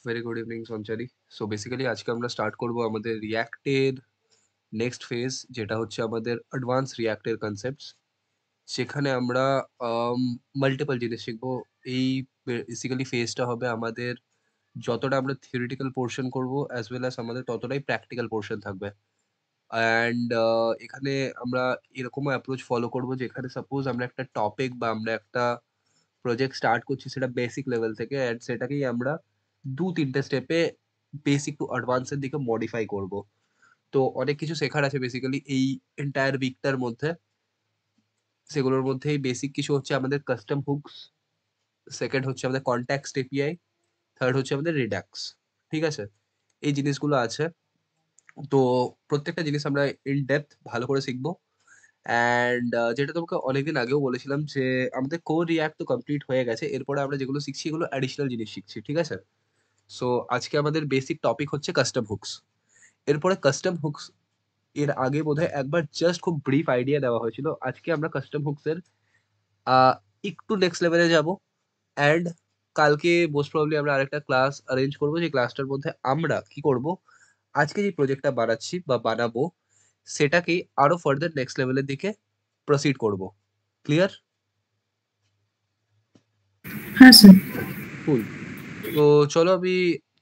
Very good evening সঞ্চারী। So basically আজকে আমরা start করব আমাদের রিঅ্যাক্টের নেক্সট ফেজ, যেটা হচ্ছে আমাদের অ্যাডভান্স রিঅ্যাক্টের কনসেপ্টস। সেখানে আমরা মাল্টিপল জিনিস শিখবো। এই বেসিক্যালি ফেজটা হবে আমাদের, যতটা আমরা থিওরিটিক্যাল পোর্শন করব অ্যাজ ওয়েল অ্যাজ আমাদের ততটাই প্র্যাকটিক্যাল পোর্শন থাকবে। অ্যান্ড এখানে আমরা এরকমও অ্যাপ্রোচ ফলো করব, যেখানে সাপোজ আমরা একটা টপিক বা আমরা একটা প্রজেক্ট স্টার্ট করছি সেটা বেসিক লেভেল থেকে, অ্যান্ড সেটাকেই আমরা ২-৩ স্টেপে বেসিক টু অ্যাডভান্স এর দিকে মডিফাই করব। তো অনেক কিছু শেখার আছে বেসিক্যালি এই এন্টায়ার উইকটার মধ্যে। সেগুলোর মধ্যেই বেসিক কিছু হচ্ছে আমাদের কাস্টম হুকস, সেকেন্ড হচ্ছে আমাদের কনটেক্সট এপিআই, থার্ড হচ্ছে আমাদের রিডাক্স। ঠিক আছে? এই জিনিসগুলো আছে। তো প্রত্যেকটা জিনিস আমরা ইন ডেপথ ভালো করে শিখবো। অ্যান্ড যেটা তোমাকে অনেকদিন আগেও বলেছিলাম যে আমাদের কোর রিঅ্যাক্ট তো কমপ্লিট হয়ে গেছে। এরপরে আমরা যেগুলো শিখছি এগুলো অ্যাডিশনাল জিনিস শিখছি। ঠিক আছে? সো আজকে আমাদের বেসিক টপিক হচ্ছে কাস্টম হুকস। এরপরে কাস্টম হুকস এর আগে বোধহয় একবার জাস্ট খুব ব্রিফ আইডিয়া দেওয়া হয়েছিল। আজকে আমরা কাস্টম হুকস এর আহ, একটু নেক্সট লেভেলে যাব। অ্যান্ড কালকে মোস্ট প্রবাবলি আমরা আরেকটা ক্লাস অ্যারেঞ্জ করবো, যে ক্লাসটার মধ্যে আমরা কি করব, আজকে যে প্রজেক্টটা বানাচ্ছি বা বানাবো সেটাকেই আরো ফার্দার নেক্সট লেভেলের দিকে প্রসিড করব। ক্লিয়ার? হ্যাঁ স্যার। কুল। তো চলো আমি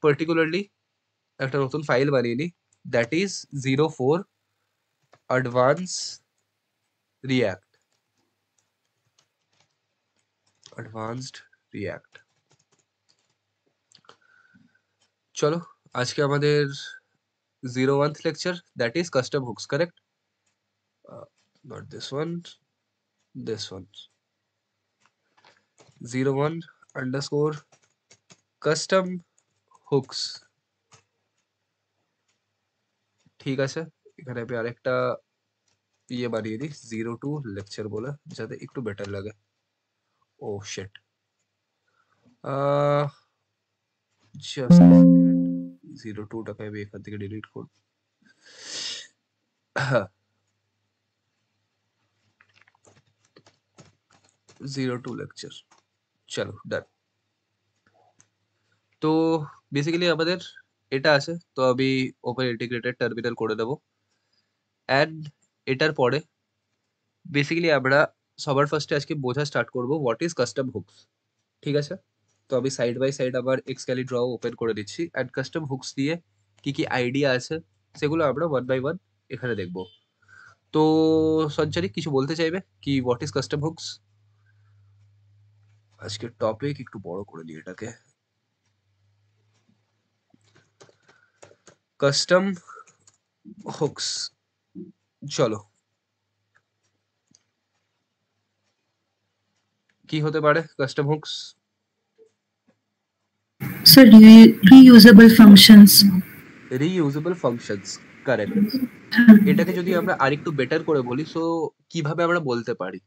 পার্টিকুলারলি একটা নতুন ফাইল বানিয়ে নিই, that is 04 advance react. Advanced react. চলো আজকে আমাদের 01th lecture, that is custom hooks, correct? Not this one, this one. 01 underscore custom hooks. ঠিক আছে, এখানে আমি আরেকটা ইয়ে বানিয়ে দিই 02 লেকচার বলে, যাতে একটু বেটার লাগে। ও শিট, জাস্ট 02টাকে আমি এখান থেকে ডিলিট করব। 02 লেকচার, চলো ডান। তো বেসিক্যালি আমাদের এটা আছে, তো আমি ওপেন ইন্টিগ্রেটেড টার্মিনাল করে দেবো। অ্যান্ড এটার পরে বেসিক্যালি আমরা সবার ফার্স্টে আজকে বোঝা স্টার্ট করব হোয়াট ইজ কাস্টম হুকস। ঠিক আছে? তো আমি সাইড বাই সাইড আবার এক্সক্যালি ড্র ওপেন করে দিচ্ছি, অ্যান্ড কাস্টম হুকস দিয়ে কি কি আইডিয়া আছে সেগুলো আমরা ওয়ান বাই ওয়ান এখানে দেখব। তো সঞ্চারী কিছু বলতে চাইবে কি হোয়াট ইজ কাস্টম হুকস? আজকের টপিক একটু বড় করে দিই এটাকে, কাস্টম হুকস। চলো, কি হতে পারে custom hooks? Sir reusable functions. Reusable functions, correct. এটাকে যদি আমরা আরেকটু বেটার করে বলি, সো কিভাবে আমরা বলতে পারি?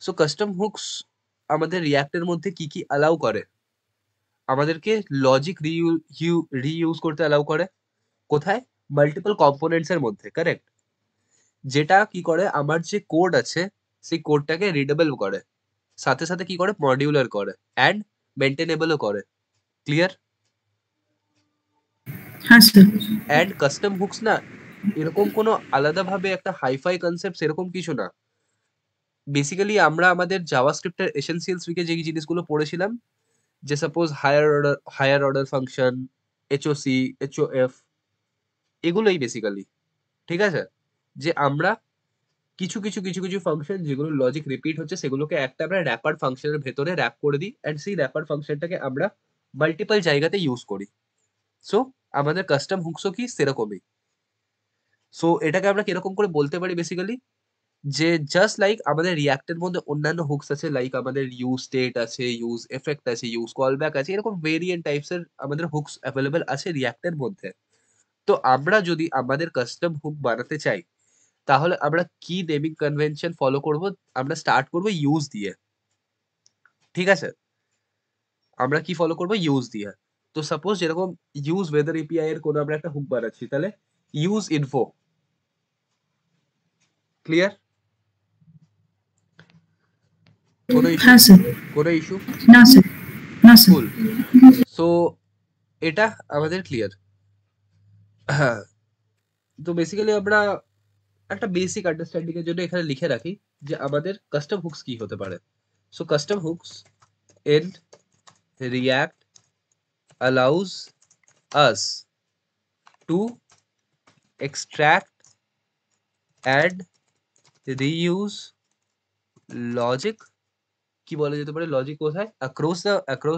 সো কাস্টম হুকস আমাদের রিঅ্যাক্টের মধ্যে কি কি অ্যালাউ করে? আমাদেরকে লজিক রিইউজ করতে অ্যালাউ করে। কোথায়? মাল্টিপল কম্পোনেন্টস এর মধ্যে, কারেক্ট। যেটা কি করে, আমার যে কোড আছে সেই কোডটাকে রিডেবল করে, সাথে সাথে কি করে, মডিউলার করে অ্যান্ড মেনটেনেবলও করে। ক্লিয়ার? হ্যাঁ স্যার। অ্যান্ড কাস্টম হুকস না এরকম কোনো আলাদাভাবে একটা হাইফাই কনসেপ্ট এরকম কিছু না। বেসিক্যালি আমরা আমাদের জাভাস্ক্রিপ্টের এসেনশিয়ালস উইকে যে জিনিসগুলো পড়েছিলাম, যে সাপোজ হায়ার অর্ডার ফাংশন, এইচওসি, এইচওএফ, এগুলোই বেসিক্যালি। ঠিক আছে? যে আমরা কিছু কিছু কিছু কিছু ফাংশন যেগুলো লজিক রিপিট হচ্ছে সেগুলোকে একটা আমরা র্যাপার ফাংশনের ভেতরে র্যাপ করে দিই, অ্যান্ড সেই র্যাপার ফাংশনটাকে আমরা মাল্টিপল জায়গাতে ইউজ করি। সো আমাদের কাস্টম হুকসও কি সেরকমই। সো এটাকে আমরা কিরকম করে বলতে পারি বেসিক্যালি, যে জাস্ট লাইক আমাদের রিঅ্যাক্টের মধ্যে অন্যান্য হুকস আছে, লাইক আমাদের ইউজ স্টেট আছে, ইউজ এফেক্ট আছে, ইউজ কলব্যাক আছে, এরকম ভেরিয়েন্ট টাইপস এর আমাদের হুকস অ্যাভেলেবেল আছে রিঅ্যাক্টের মধ্যে। তো আমরা যদি আমাদের কাস্টম হুক বানাতে চাই, তাহলে আমরা কি নেমিং কনভেনশন ফলো করব? আমরা স্টার্ট করব ইউজ দিয়ে। ঠিক আছে? আমরা কি ফলো করব? ইউজ দিয়ে। তো সাপোজ যেরকম ইউজ ওয়েদার এপিআই এর কোনো আমরা একটা হুক বানাচ্ছি, তাহলে ইউজ ইনফো। ক্লিয়ার? কোনো ইস্যু? হ্যাঁ স্যার। কোনো ইস্যু? না স্যার। না স্যার। কুল। সো এটা আমাদের ক্লিয়ার। হ্যাঁ, তো বেসিক্যালি আমরা একটা বেসিক আন্ডারস্ট্যান্ডিং এর জন্য এখানে লিখে রাখি যে আমাদের কাস্টম হুকস কি হতে পারে। So custom hooks in React allows us to extract and reuse logic, কি বলা যেতে পারে লজিক কোথায়, across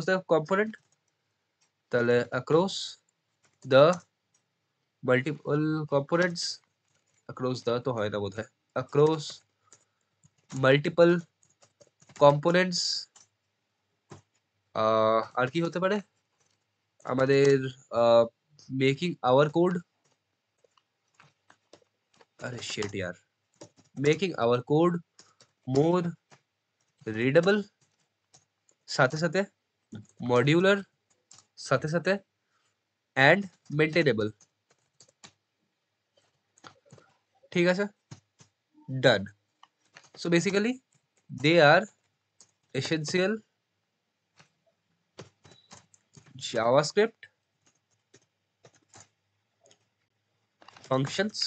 the component, তাহলে across the multiple components, across the তো হয় না বোধহয়, across multiple components। আর কি হতে পারে আমাদের, মেকিং আওয়ার কোড, আরে শিট ইয়ার, making our code more readable, সাথে সাথে মডিউলার, সাথে সাথে অ্যান্ড মেনটেনেবল। ঠিক আছে, done. So basically they are essential JavaScript functions,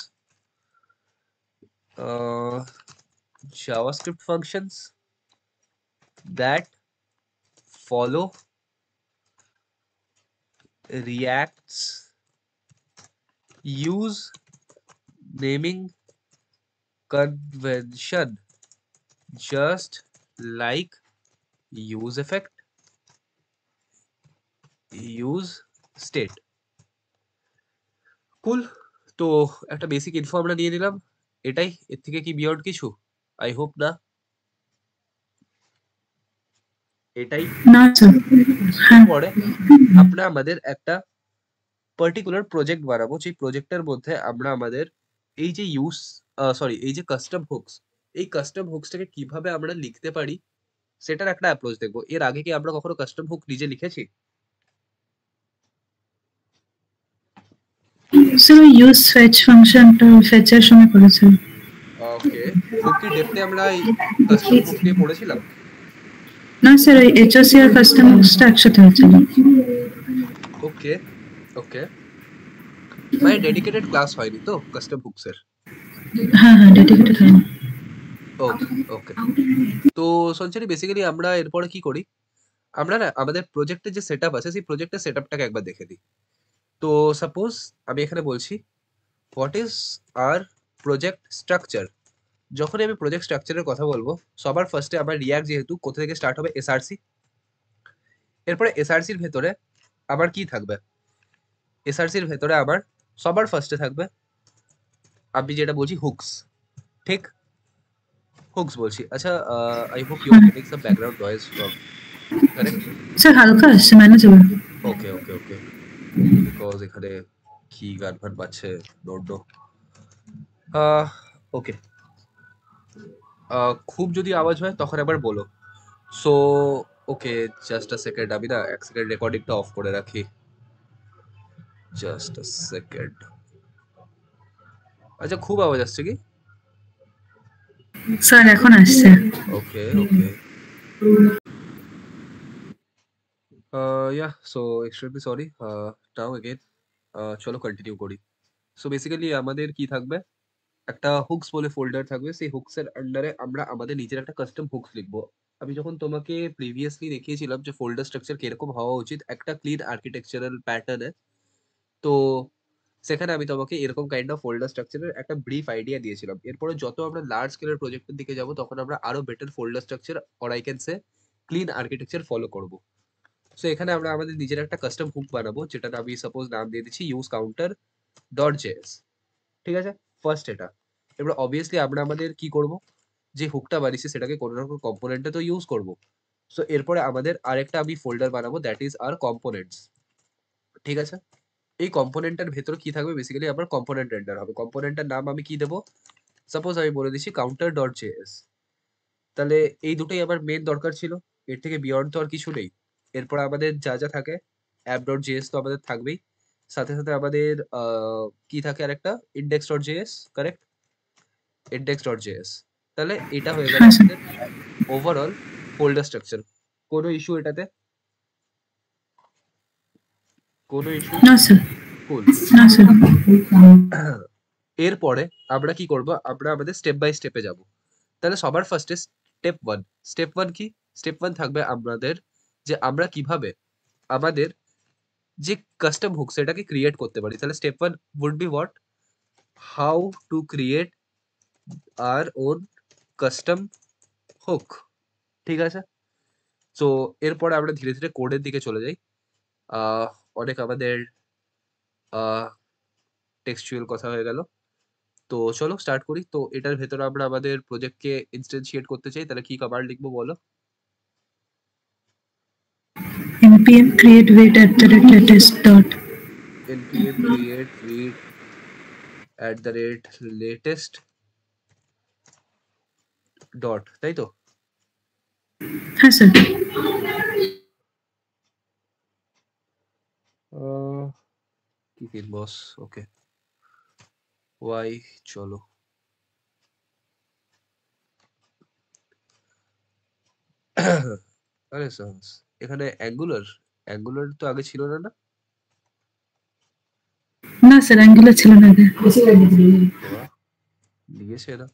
JavaScript functions that follow React's use naming convention, just like use effect, use state। কুল। তো একটা basic info আমরা নিয়ে নিলাম, এটাই, এর থেকে কি বিয়ন্ড কিছু? আই হোপ না। এটাই। না স্যার। হ্যাঁ পরে আমরা আমাদের একটা পার্টিকুলার প্রজেক্ট বানাবো, যে প্রজেক্টের মধ্যে আমরা আমাদের এই যে এই যে কাস্টম হুকস, এই কাস্টম হুকসটাকে কিভাবে আমরা লিখতে পারি সেটার একটা অ্যাপ্রোচ দেখবো। এর আগে কি আমরা কখনো কাস্টম হুক নিজে লিখেছি? স্যার ওই ইউজ ফেচ ফাংশনটা ফেচের সময় করেছেন। ওকে, খুব কি ডেপথে আমরা এই কাস্টম হুক নিয়ে পড়েছিলাম? না স্যার ওই এইচওসি আর কাস্টমার্সটা একসাথে হয়েছিল। ওকে ওকে, মানে ডেডিকেটেড ক্লাস হয়নি তো কাস্টম হুকসের? হ্যাঁ হ্যাঁ ডেডিকেটেড হয়নি। ওকে ওকে। তো সঞ্চারি বেসিক্যালি আমরা এরপরে কি করি, আমরা না আমাদের প্রজেক্টের যে সেটআপ আছে সেই প্রজেক্টের সেটআপটাকে একবার দেখে দিই। তো সাপোজ আমি এখানে বলছি what is our project structure. যখনই আমি প্রজেক্ট স্ট্রাকচারের কথা বলবো, সবার ফার্স্টে আমার রিয়াক্ট যেহেতু কোথা থেকে স্টার্ট হবে, এসআরসি। এরপরে এসআরসির ভেতরে আবার কি থাকবে, এসআরসির ভেতরে আবার সবার ফার্স্টে থাকবে, আমি যেটা বলছি হুকস। ঠিক, হুকস বলছি। আচ্ছা, I hope you are getting some background noise from, correct? Sir হালকা আসছে, manageable. Okay okay okay, because এখানে কি গান ফান বাজছে, ডোন্ট নো। ওকে, খুব যদি আওয়াজ হয় তখন আবার বলো। সো ওকে, জাস্ট আ সেকেন্ড, আমি না এক সেকেন্ড রেকর্ডিংটা অফ করে রাখি, জাস্ট আ সেকেন্ড। আচ্ছা, খুব আওয়াজ আসছে কি? স্যার এখন আসছে। ওকে ওকে, সো এক্সট্রিমলি সরি। নাও এগেন, চলো কন্টিনিউ করি। সো বেসিক্যালি আমাদের কি থাকবে, একটা হুকস বলে ফোল্ডার থাকবে, সেই হুকস এর আন্ডারে আমরা আমাদের নিজের একটা কাস্টম হুকস লিখবো। আমি যখন তোমাকে প্রিভিয়াসলি দেখিয়েছিলাম যে ফোল্ডার স্ট্রাকচার কিরকম হওয়া উচিত একটা ক্লিন আর্কিটেকচারাল প্যাটার্নে, তো সেখানে আমি তোমাকে এরকম কাইন্ড অফ ফোল্ডার স্ট্রাকচারের একটা ব্রিফ আইডিয়া দিয়েছিলাম। এরপরে যত আমরা লার্জ স্কেলের প্রজেক্টের দিকে যাব তখন আমরা আরো better folder structure or I can say clean architecture follow করব। সো এখানে আমরা আমাদের নিজের একটা কাস্টম হুক বানাবো, যেটা আমি সাপোজ নাম দিয়ে দিচ্ছি ইউজ কাউন্টার ডট জেএস। ঠিক আছে, ফার্স্ট এটা। এবার অবভিয়াসলি আমরা আমাদের কি করব, যে হুকটা বানিয়েছি সেটাকে কোনো না কোনো কম্পোনেন্টে তো ইউজ করব। সো এরপরে আমাদের আরেকটা আমি ফোল্ডার বানাবো, দ্যাট ইজ আর কম্পোনেন্টস। ঠিক আছে, এই কম্পোনেন্টের ভেতরে কি থাকবে, বেসিক্যালি আমার কম্পোনেন্ট রেন্ডার হবে। কম্পোনেন্টের নাম আমি কি দেবো, সাপোজ আমি বলে দিচ্ছি কাউন্টার ডট জেএস। তাহলে এই দুটোই আমার মেন দরকার ছিল, এর থেকে বিয়ন্ড তো আর কিছু নেই। এরপর আমাদের যা যা থাকে, অ্যাপ ডট জেএস তো আমাদের থাকবেই, সাথে সাথে আমাদের কি থাকে আরেকটা, index dot JS, correct, index dot JS. তাহলে এটা হয়ে গেল হ্যাঁ স্যার। আমাদের ওভারঅল ফোল্ডার স্ট্রাকচার। কোনো ইস্যু এটাতে? কোনো ইস্যু? No, sir. কুল। No, sir. এরপরে আমরা কি করব? আমরা আমাদের স্টেপ বাই স্টেপে যাব। তাহলে সবার ফার্স্টে স্টেপ 1। স্টেপ 1 কি? স্টেপ 1 থাকবে আমাদের যে আমরা কিভাবে আমাদের যে কাস্টম হুক সেটাকে ক্রিয়েট করতে পারি। তাহলে step 1 would be what? How to create our own custom hook। ঠিক আছে? সো এরপরে আমরা ধীরে, ধীরে কোডের দিকে চলে যাই। আ অনেক আমাদের আ টেক্সচুয়াল কথা হয়ে গেল। তো চলো স্টার্ট করি। তো এটার ভেতরে আমরা আমাদের প্রজেক্টকে ইনস্ট্যান্সিয়েট করতে চাই। তাহলে কি কমান্ড লিখবো বলো? npm create wait at the rate latest dot. npm create read at the rate latest dot, তাই তো? হ্যাঁ স্যার। কি ফিল বস? ওকে। ওয়াই চলো। আরে সাস, এখানে অ্যাঙ্গুলার তো আগে ছিল না, না? না স্যার, অ্যাঙ্গুলার ছিল না আগে। বাহ! দিয়েছে এরা।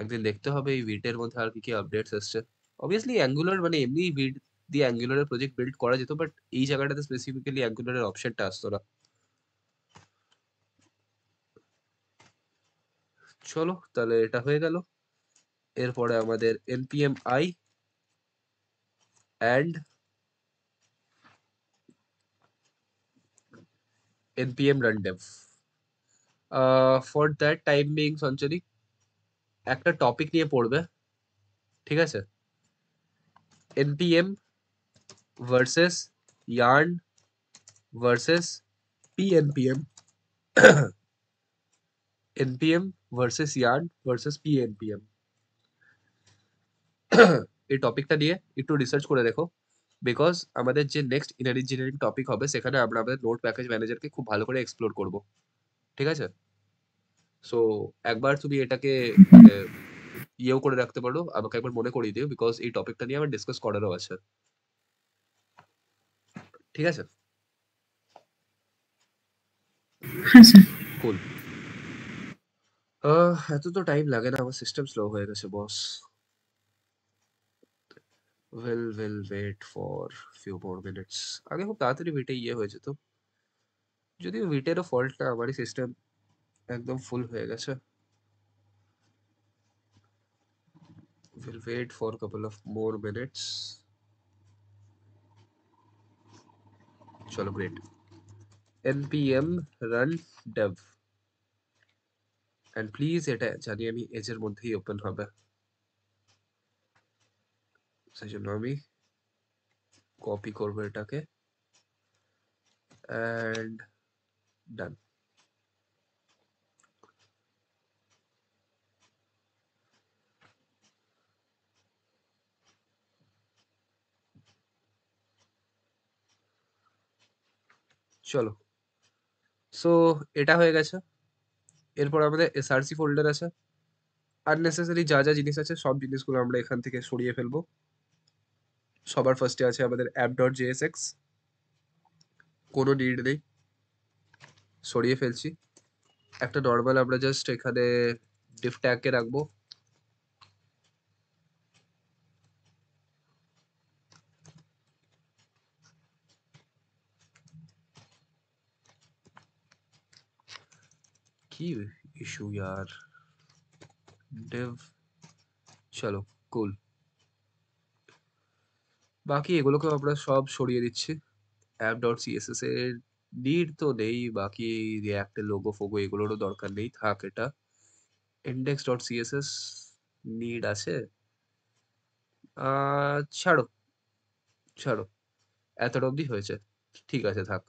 একদিন দেখতে হবে এই ভিটের মধ্যে আর কি, কি আপডেটস এসছে। অবভিয়াসলি অ্যাঙ্গুলার মানে এমনি ভিট দিয়ে অ্যাঙ্গুলারের প্রজেক্ট বিল্ড করা যেত, বাট এই জায়গাটাতে স্পেসিফিক্যালি অ্যাঙ্গুলারের অপশনটা আসতো না। চলো তাহলে এটা হয়ে গেল। এরপরে আমাদের npm i and npm run dev। For that time being সঞ্চরি একটা টপিক নিয়ে পড়বে, ঠিক আছে? npm versus yarn versus pnpm। npm versus yarn versus pnpm। এই টপিকটা নিয়ে একটু রিসার্চ করে রেখো, বিকজ আমাদের যে নেক্সট ইনার ইঞ্জিনিয়ারিং টপিক হবে সেখানে আমরা আমাদের নোট প্যাকেজ ম্যানেজারকে খুব ভালো করে এক্সপ্লোর করব। ঠিক আছে? সো একবার তুমি এটাকে মানে ইয়েও করে রাখতে পারো, আমাকে একবার মনে করিয়ে দিও, বিকজ এই টপিকটা নিয়ে আমার ডিসকাস করারও আছে। ঠিক আছে? হ্যাঁ স্যার। কুল। এত তো টাইম লাগে না, আমার সিস্টেম স্লো হয়ে গেছে boss. Will wait for few more minutes. আগে খুব তাড়াতাড়ি ভিটে ইয়ে হয়ে যেত, যদিও ভিটেরও ফল্ট না, আমারই সিস্টেম একদম ফুল হয়ে গেছে। We'll wait for a couple of more minutes. চলো great. npm run dev and please এটা জানি আমি এজের মধ্যেই ওপেন হবে, সেই জন্য আমি কপি করবো এটাকে and done। চলো, সো এটা হয়ে গেছে। এরপর আমাদের src ফোল্ডার আছে। আননেসেসারি যা যা জিনিস আছে সব জিনিসগুলো আমরা এখান থেকে সরিয়ে ফেলবো। সবার ফার্স্টে আছে আমাদের app.jsx, কোনো নিড নেই, সরিয়ে ফেলছি। একটা নর্মাল আমরা জাস্ট এখানে div ট্যাগকে রাখবো। কি ইস্যু यार, div। চলো কুল। বাকি এগুলোকেও আমরা সব সরিয়ে দিচ্ছি। app.css এর নিড তো নেই, বাকি রিঅ্যাক্ট এর লোগো ফোগো এগুলোরও দরকার নেই, থাক এটা। index.css নিড আছে, ছাড়ো ছাড়ো, এতটা অবধি হয়েছে, ঠিক আছে থাক।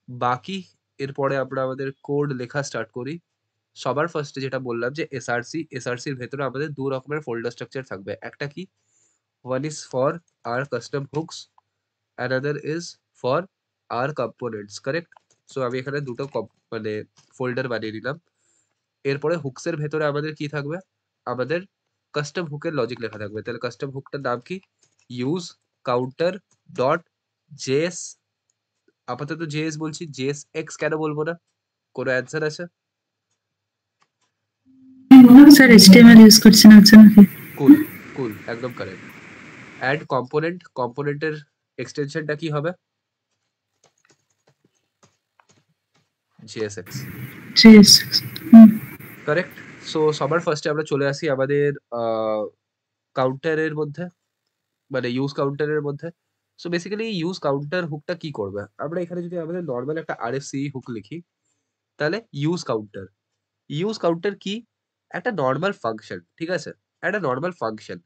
বাকি এরপরে আমরা আমাদের কোড লেখা স্টার্ট করি। সবার ফার্স্টে যেটা বললাম যে এসআরসির ভেতরে আমাদের দু রকমের ফোল্ডার স্ট্রাকচার থাকবে। একটা কি, one is for our custom hooks, another is for our components, correct? So আমি এখানে দুটো মানে ফোল্ডার বানিয়ে নিলাম। এরপরে হুকসের ভেতরে আমাদের কি থাকবে? আমাদের কাস্টম হুকের লজিক লেখা থাকবে। তাহলে কাস্টম হুকটার নাম কি? ইউজ কাউন্টার ডট জেএস আপাতত জেএস বলছি, জেএস এক্স কেন বলবো না? কোনো অ্যান্সার আছে? স্যার HTML ইউজ করছেন আচ্ছা নাকি? কুল, কুল, একদম কারেক্ট। অ্যাড কম্পোনেন্ট, কম্পোনেন্টের এক্সটেনশনটা কি হবে? JSX, JS correct. সো সবার ফার্স্টে আমরা চলে আসি আমাদের কাউন্টারের মধ্যে, মানে ইউজ কাউন্টারের মধ্যে। সো বেসিক্যালি ইউজ কাউন্টার হুকটা কি করবে? আমরা এখানে যদি আমাদের নর্মাল একটা RFC হুক লিখি, তাহলে ইউজ কাউন্টার, ইউজ কাউন্টার কি? একটা নর্মাল ফাংশন, ঠিক আছে? একটা নর্মাল ফাংশন,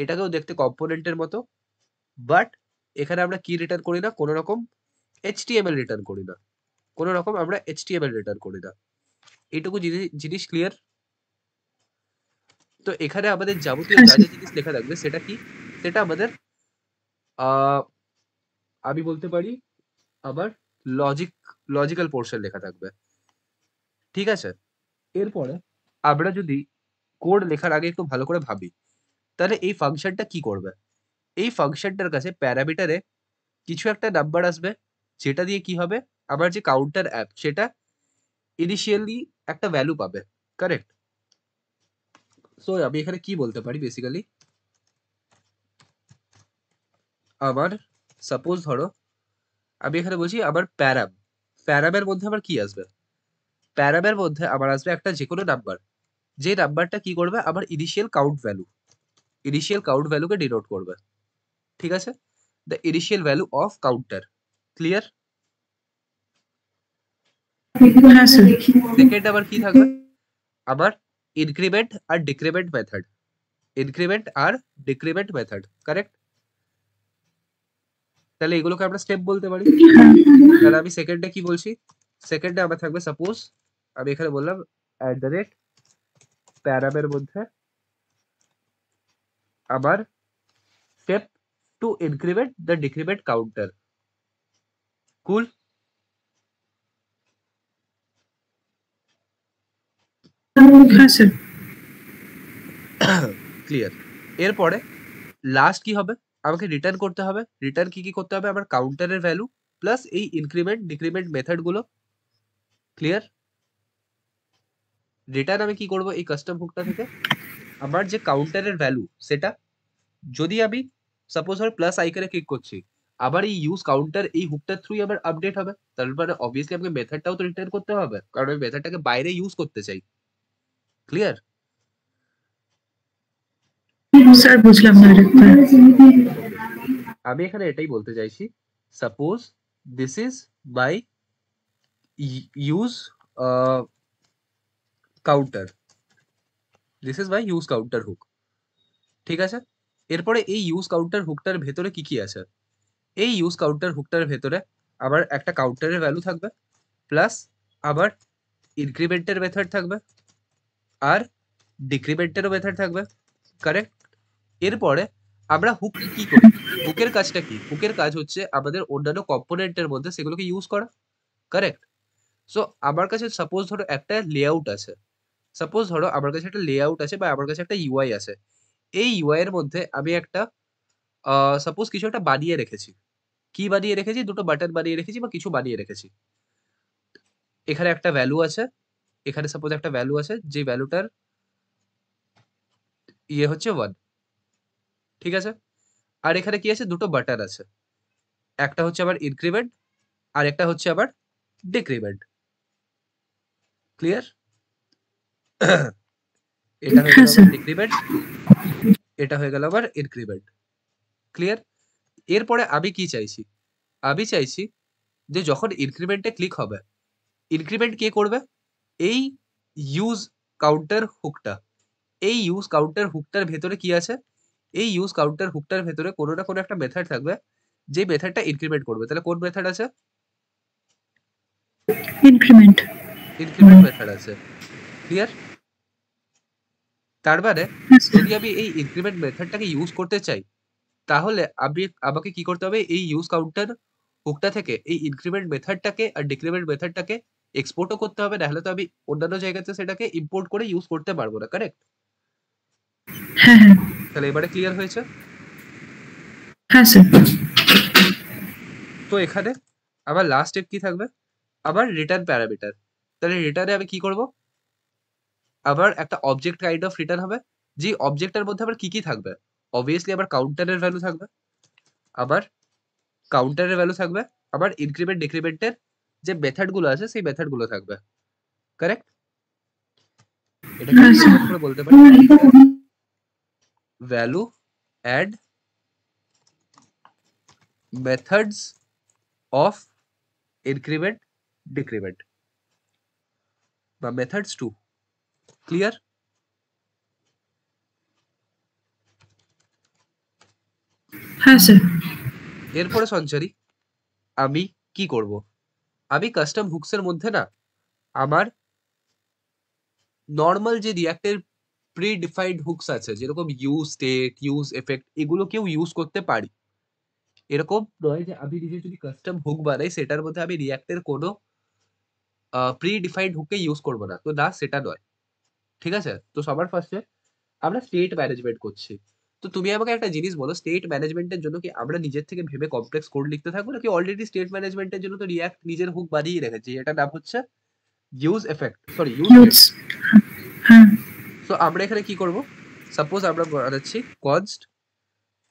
এটাকেও দেখতে কম্পোনেন্টের মতো, বাট এখানে আমরা কি রিটার্ন করি না? কোনো রকম HTML রিটার্ন করি না, কোনো রকম আমরা HTML রিটার্ন করি না। এইটুকু জিনিস ক্লিয়ার? তো এখানে আমাদের যাবতীয় হ্যাঁ যা স্যার। যা জিনিস লেখা থাকবে সেটা কি? সেটা আমাদের আহ, আমি বলতে পারি আবার লজিক্যাল পোর্শন লেখা থাকবে, ঠিক আছে? এরপরে আমরা যদি কোড লেখার আগে একটু ভালো করে ভাবি, তাহলে এই ফাংশনটা কি করবে? এই ফাংশনটার কাছে প্যারামিটারে কিছু একটা নাম্বার আসবে, যেটা দিয়ে কি হবে? আমার যে কাউন্টার অ্যাপ সেটা ইনিশিয়ালি একটা ভ্যালু পাবে, কারেক্ট? সো আমি এখানে কি বলতে পারি বেসিক্যালি, আমার সাপোজ ধরো আমি এখানে বলছি আমার প্যারামের মধ্যে আমার কি আসবে? প্যারামের মধ্যে আমার আসবে একটা যে কোনো নাম্বার, যে নাম্বারটা কি করবে? আমার ইনিশিয়াল কাউন্ট ভ্যালুকে ডিনোট করবে, ঠিক আছে? The initial value of counter, clear? হ্যাঁ স্যার। সেকেন্ড আবার কি থাকবে? আবার ইনক্রিমেন্ট আর ডিক্রিমেন্ট মেথড, ইনক্রিমেন্ট আর ডিক্রিমেন্ট মেথড, কারেক্ট? তাহলে এগুলোকে আমরা স্টেপ বলতে পারি। তাহলে আমি সেকেন্ডে কি বলছি? সেকেন্ডে আমার থাকবে সাপোজ আমি এখানে বললাম প্যারামের মধ্যে আমার step to increment the decrement counter, cool? হ্যাঁ স্যার। ক্লিয়ার? এরপরে লাস্ট কি হবে? আমাকে রিটার্ন করতে হবে। রিটার্ন কি করতে হবে? আমার কাউন্টারের ভ্যালু প্লাস এই ইনক্রিমেন্ট ডিক্রিমেন্ট মেথড গুলো, ক্লিয়ার? রিটার্ন আমি কি করব এই কাস্টম হুকটা থেকে? আমার যে কাউন্টারের ভ্যালু সেটা, যদি আমি সাপোজ ধর প্লাস আইকনে ক্লিক করছি, আবার এই ইউজ কাউন্টার এই হুকটার থ্রুই আবার আপডেট হবে, তার মানে অবভিয়াসলি আমাকে মেথডটাও তো রিটার্ন করতে হবে, কারণ আমি মেথডটাকে বাইরে ইউজ করতে চাই, ক্লিয়ার? স্যার বুঝলাম না আরেকবার। আমি এখানে এটাই বলতে চাইছি, suppose this is my use counter, this is my use counter hook, ঠিক আছে? এরপরে এই ইউজ কাউন্টার হুকটার ভেতরে কি কি আছে? এই ইউজ কাউন্টার হুকটার ভেতরে আবার একটা কাউন্টারের ভ্যালু থাকবে, প্লাস আবার ইনক্রিমেন্টের মেথড থাকবে, আর ডিক্রিমেন্টেরও মেথড থাকবে, কারেক্ট? এরপরে আমরা হুক কি করি? হুকের কাজটা কি? হুকের কাজ হচ্ছে আমাদের অন্যান্য কম্পোনেন্টের মধ্যে সেগুলোকে ইউজ করা, কারেক্ট? সো আমার কাছে সাপোজ ধরো একটা লেআউট আছে, সাপোজ ধরো আমার কাছে একটা লেআউট আছে বা আমার কাছে একটা ইউআই আছে। এই ইউআই এর মধ্যে আমি একটা সাপোজ কিছু একটা বানিয়ে রেখেছি। কি বানিয়ে রেখেছি? দুটো বাটন বানিয়ে রেখেছি বা কিছু বানিয়ে রেখেছি। এখানে একটা ভ্যালু আছে, এখানে সাপোজ একটা ভ্যালু আছে, যে ভ্যালুটার ইয়ে হচ্ছে 1, ঠিক আছে? আর এখানে কি আছে? দুটো বাটন আছে। একটা হচ্ছে আবার ইনক্রিমেন্ট, আর একটা হচ্ছে আবার ডিক্রিমেন্ট, ক্লিয়ার? এটা হয়ে গেল হ্যাঁ আবার স্যার। ডিক্রিমেন্ট, এটা হয়ে গেল আবার ইনক্রিমেন্ট, ক্লিয়ার? এরপরে আমি কি চাইছি? আমি চাইছি যে যখন ইনক্রিমেন্টে ক্লিক হবে, ইনক্রিমেন্ট কে করবে? এই ইউজ কাউন্টার হুকটা। এই ইউজ কাউন্টার হুকটার ভেতরে কি আছে? এই ইউজ কাউন্টার হুকটার ভেতরে কোনো না কোনো একটা মেথড থাকবে, যে মেথডটা ইনক্রিমেন্ট করবে। তাহলে কোন মেথড আছে? ইনক্রিমেন্ট। ইনক্রিমেন্ট মেথড আছে, ক্লিয়ার? তার মানে হ্যাঁ স্যার। যদি আমি এই ইনক্রিমেন্ট মেথডটাকে ইউজ করতে চাই, তাহলে আমাকে কি করতে হবে? এই ইউজ কাউন্টার হুকটা থেকে এই ইনক্রিমেন্ট মেথডটাকে আর ডিক্রিমেন্ট মেথডটাকে এক্সপোর্টও করতে হবে, নাহলে তো আমি অন্যান্য জায়গাতে সেটাকে ইম্পোর্ট করে ইউজ করতে পারবো না, কারেক্ট? হ্যাঁ হ্যাঁ। তাহলে এবারে ক্লিয়ার হয়েছে? হ্যাঁ স্যার। তো এখানে আবার লাস্ট স্টেপ কি থাকবে? আবার রিটার্ন প্যারামিটার। তাহলে রিটার্নে আমি কি করব? আবার একটা অবজেক্ট কাইন্ড অফ রিটার্ন হবে। যে অবজেক্টের মধ্যে আবার কি থাকবে? অবভিয়াসলি আবার কাউন্টারের ভ্যালু থাকবে। আবার কাউন্টারের ভ্যালু থাকবে। আবার ইনক্রিমেন্ট ডিক্রিমেন্টের যে মেথড গুলো আছে সেই মেথড গুলো থাকবে। কারেক্ট? এটাকে হ্যাঁ আমি স্যার। শর্ট করে বলতে পারি value add methods of increment decrement বা মেথডস টু। ক্লিয়ার? হ্যাঁ স্যার। এরপরে সঞ্চারী আমি কি করব? আমি কাস্টম হুকস এর মধ্যে না আমার নরমাল যে রিঅ্যাক্টের প্রি ডিফাইন্ড হুকস আছে যেরকম ইউজ স্টেট, ইউজ এফেক্ট এগুলোকেও ইউজ করতে পারি। এরকম নয় যে আমি নিজে যদি কাস্টম হুক বানাই সেটার মধ্যে আমি রিঅ্যাক্টের কোনো প্রি ডিফাইন্ড হুককে ইউজ করব না। তো না সেটা নয়। ঠিক আছে? তো সবার ফার্স্টে আমরা স্টেট ম্যানেজমেন্ট করছি। তো তুমি আমাকে একটা জিনিস বলো স্টেট ম্যানেজমেন্টের জন্য কি আমরা নিজের থেকে ভেবে কমপ্লেক্স কোড লিখতে থাকবো নাকি অলরেডি স্টেট ম্যানেজমেন্টের জন্য তো রিঅ্যাক্ট নিজের হুক বানিয়ে রেখেছে। এটার নাম হচ্ছে use effect sorry use state. Use. হ্যাঁ। সো আমরা এখানে কি করব? সাপোজ আমরা বানাচ্ছি কনস্ট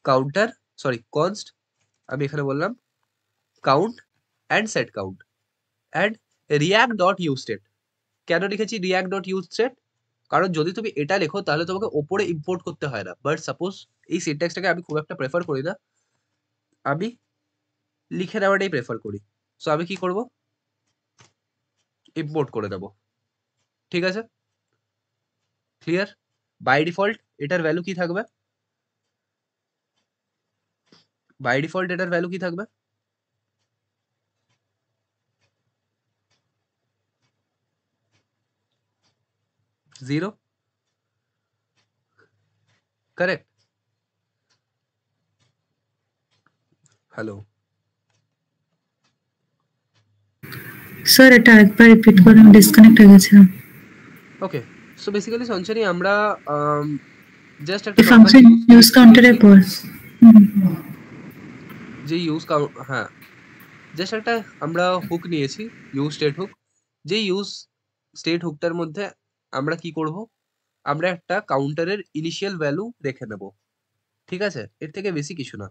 কাউন্টার সরি কনস্ট আমি এখানে বললাম count and set count and react dot use state. কেন লিখেছি রিঅ্যাক্ট ডট ইউজ স্টেট? কারণ যদি তুমি এটা লেখো তাহলে তোমাকে ওপরে ইম্পোর্ট করতে হয় না। বাট সাপোজ এই সিনট্যাক্সটাকে আমি খুব একটা প্রেফার করি না। আমি লিখে নেওয়াটাই প্রেফার করি। সো আমি কি করব? ইম্পোর্ট করে দেব। ঠিক আছে? ক্লিয়ার? বাই ডিফল্ট এটার ভ্যালু কি থাকবে? বাই ডিফল্ট এটার ভ্যালু কি থাকবে? 0 কারেক্ট? হ্যালো? স্যার এটা একবার রিপিট করে আমি ডিসকানেক্ট হয়ে গেছিলাম। ওকে। সো বেসিক্যালি সঞ্চারী আমরা জাস্ট একটা এই normal function use use state কাউন্টারের নিয়েছি। পর। যে ইউজ কাউন্ট হ্যাঁ, জাস্ট একটা আমরা হুক নিয়েছি, ইউজ স্টেট হুক। যে ইউজ স্টেট হুকটার মধ্যে আমরা কি করব? আমরা একটা কাউন্টারের ইনিশিয়াল ভ্যালু রেখে নেব। ঠিক আছে? এর থেকে বেশি কিছু না।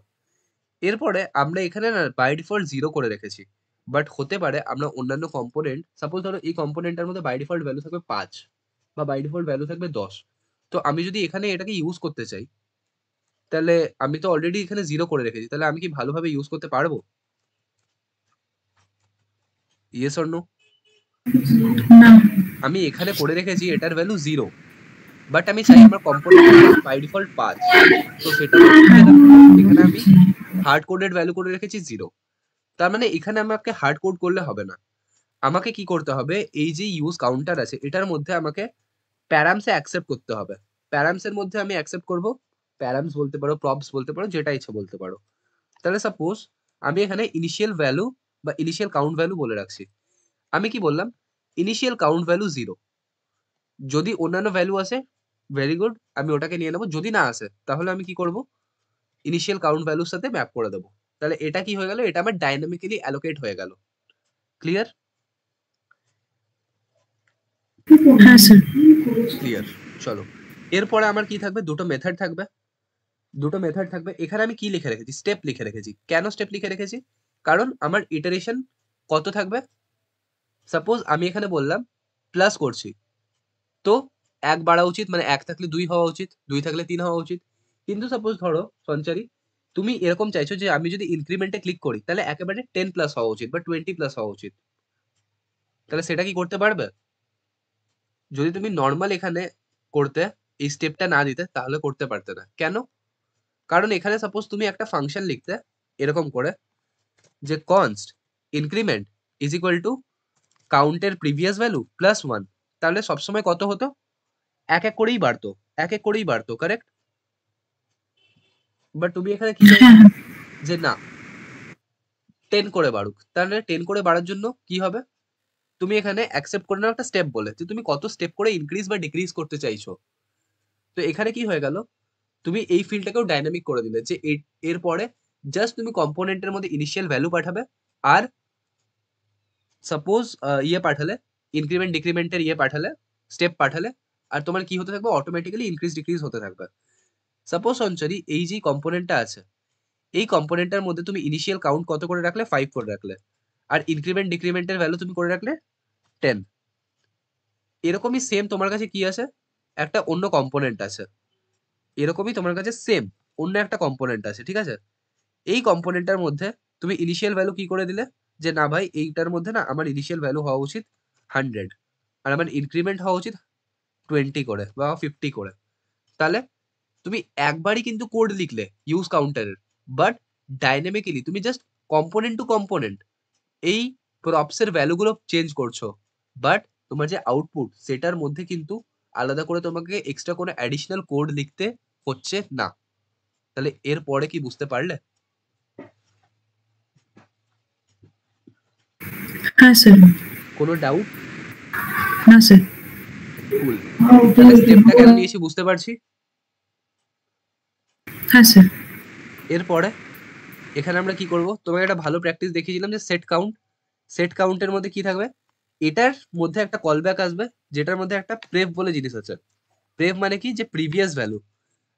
এরপরে আমরা এখানে না বাই ডিফল্ট 0 করে রেখেছি। বাট হতে পারে আমরা অন্যান্য কম্পোনেন্ট সাপোজ ধরো এই কম্পোনেন্টটার মধ্যে বাই ডিফল্ট ভ্যালু থাকবে ৫ বা বাই ডিফল্ট ভ্যালু থাকবে ১০। তো আমি যদি এখানে এটাকে ইউজ করতে চাই, তাহলে আমি তো অলরেডি এখানে 0 করে রেখেছি। তাহলে আমি কি ভালোভাবে ইউজ করতে পারবো? Yes or no? না। আমি এখানে করে রেখেছি এটার ভ্যালু 0 বাট আমি চাই আমার কম্পোনেন্টের ভ্যালু বাই ডিফল্ট ৫। তো সেটা তো হবে না। এখানে আমি হার্ড কোডেড ভ্যালু করে রেখেছি 0। তার মানে এখানে আমাকে হার্ড কোড করলে হবে না। আমাকে কি করতে হবে? এই যে ইউজ কাউন্টার আছে এটার মধ্যে আমাকে প্যারামস এ অ্যাকসেপ্ট করতে হবে। প্যারামস এর মধ্যে আমি অ্যাকসেপ্ট করব। প্যারামস বলতে পারো, প্রপস বলতে পারো, যেটা ইচ্ছা বলতে পারো। তাহলে সাপোজ আমি এখানে ইনিশিয়াল ভ্যালু বা ইনিশিয়াল কাউন্ট ভ্যালু বলে রাখছি। আমি কি বললাম? Initial count value 0। যদি অন্যান্য ভ্যালু আসে ভেরি গুড আমি ওটাকে নিয়ে নেব। যদি না আসে তাহলে আমি কি করব? ইনিশিয়াল কাউন্ট ভ্যালুর সাথে ম্যাপ করে দেব। তাহলে এটা কি হয়ে গেল? এটা আমার ডায়নামিক্যালি অ্যালোকেট হয়ে গেল। ক্লিয়ার? হ্যাঁ স্যার। ক্লিয়ার। চলো। এরপরে আমার কি থাকবে? দুটো মেথড থাকবে। দুটো মেথড থাকবে। এখানে আমি কি লিখে রেখেছি? স্টেপ লিখে রেখেছি। কেন স্টেপ লিখে রেখেছি? কারণ আমার ইটারেশন কত থাকবে? সাপোজ আমি এখানে বললাম প্লাস করছি। তো ১ বাড়া উচিত মানে ১ থাকলে ২ হওয়া উচিত, ২ থাকলে ৩ হওয়া উচিত। কিন্তু সাপোজ ধরো সঞ্চারী তুমি এরকম চাইছো যে আমি যদি ইনক্রিমেন্টে ক্লিক করি তাহলে একেবারে 10 প্লাস হওয়া উচিত বা 20 প্লাস হওয়া উচিত। তাহলে সেটা কি করতে পারবে? যদি তুমি নরমাল এখানে করতে এই স্টেপটা না দিতে তাহলে করতে পারতে না। কেন? কারণ এখানে সাপোজ তুমি একটা ফাংশন লিখতে এরকম করে যে const increment is equal to কাউন্টের প্রিভিয়াস ভ্যালু প্লাস 1 তাহলে সবসময় কত হতো? এক এক করেই বাড়তো, এক এক করেই বাড়তো। কারেক্ট? বাট তুমি এখানে কি চাইছো? হ্যাঁ। যে না 10 করে বাড়ুক। তাহলে 10 করে বাড়ার জন্য কি হবে? তুমি এখানে অ্যাকসেপ্ট করে নাও একটা স্টেপ বলে যে তুমি কত স্টেপ করে ইনক্রিজ বা ডিক্রিজ করতে চাইছো। তো এখানে কি হয়ে গেল? তুমি এই ফিল্ডটাকেও ডাইনামিক করে দিলে যে এরপরে জাস্ট তুমি কম্পোনেন্টের মধ্যে ইনিশিয়াল ভ্যালু পাঠাবে আর সাপোজ ইয়ে পাঠালে, ইনক্রিমেন্ট ডিক্রিমেন্টের ইয়ে পাঠালে, স্টেপ পাঠালে, আর তোমার কি হতে থাকবে, অটোমেটিক্যালি ইনক্রিজ ডিক্রিজ হতে থাকবে। সাপোজ সঞ্চারী এই যে কম্পোনেন্টটা আছে, এই কম্পোনেন্টটার মধ্যে তুমি ইনিশিয়াল কাউন্ট কত করে রাখলে, 5 করে রাখলে, আর ইনক্রিমেন্ট ডিক্রিমেন্টের ভ্যালু তুমি করে রাখলে 10। এরকমই সেম তোমার কাছে কি আছে, একটা অন্য কম্পোনেন্ট আছে, এরকমই তোমার কাছে সেম অন্য একটা কম্পোনেন্ট আছে, ঠিক আছে? এই কম্পোনেন্টটার মধ্যে তুমি ইনিশিয়াল ভ্যালু কি করে দিলে, যে না ভাই এইটার মধ্যে না আমার ইনিশিয়াল ভ্যালু হওয়া উচিত 100, আর আমার ইনক্রিমেন্ট হওয়া উচিত 20 করে বা 50 করে। তাহলে তুমি একবারই কিন্তু কোড লিখলে ইউজ কাউন্টারের, বাট ডাইনামিক্যালি তুমি জাস্ট কম্পোনেন্ট টু কম্পোনেন্ট এই প্রপসের ভ্যালুগুলো চেঞ্জ করছো, বাট তোমার যে আউটপুট সেটার মধ্যে কিন্তু আলাদা করে তোমাকে এক্সট্রা কোনো অ্যাডিশনাল কোড লিখতে হচ্ছে না। তাহলে এর পরে কি বুঝতে পারলে? হ্যাঁ স্যার। কোনো ডাউট? না স্যার। কুল। তাহলে স্টেপটা কেন নিয়েছি বুঝতে পারছি। হ্যাঁ স্যার। এরপরে এখানে আমরা কি করব, তোমাকে একটা ভালো প্র্যাকটিস দেখিয়েছিলাম যে সেট কাউন্ট। সেট কাউন্টের মধ্যে কি থাকবে, এটার মধ্যে একটা কলব্যাক আসবে, যেটার মধ্যে একটা প্রেভ বলে জিনিস আছে। প্রেভ মানে কি, যে প্রিভিয়াস ভ্যালু।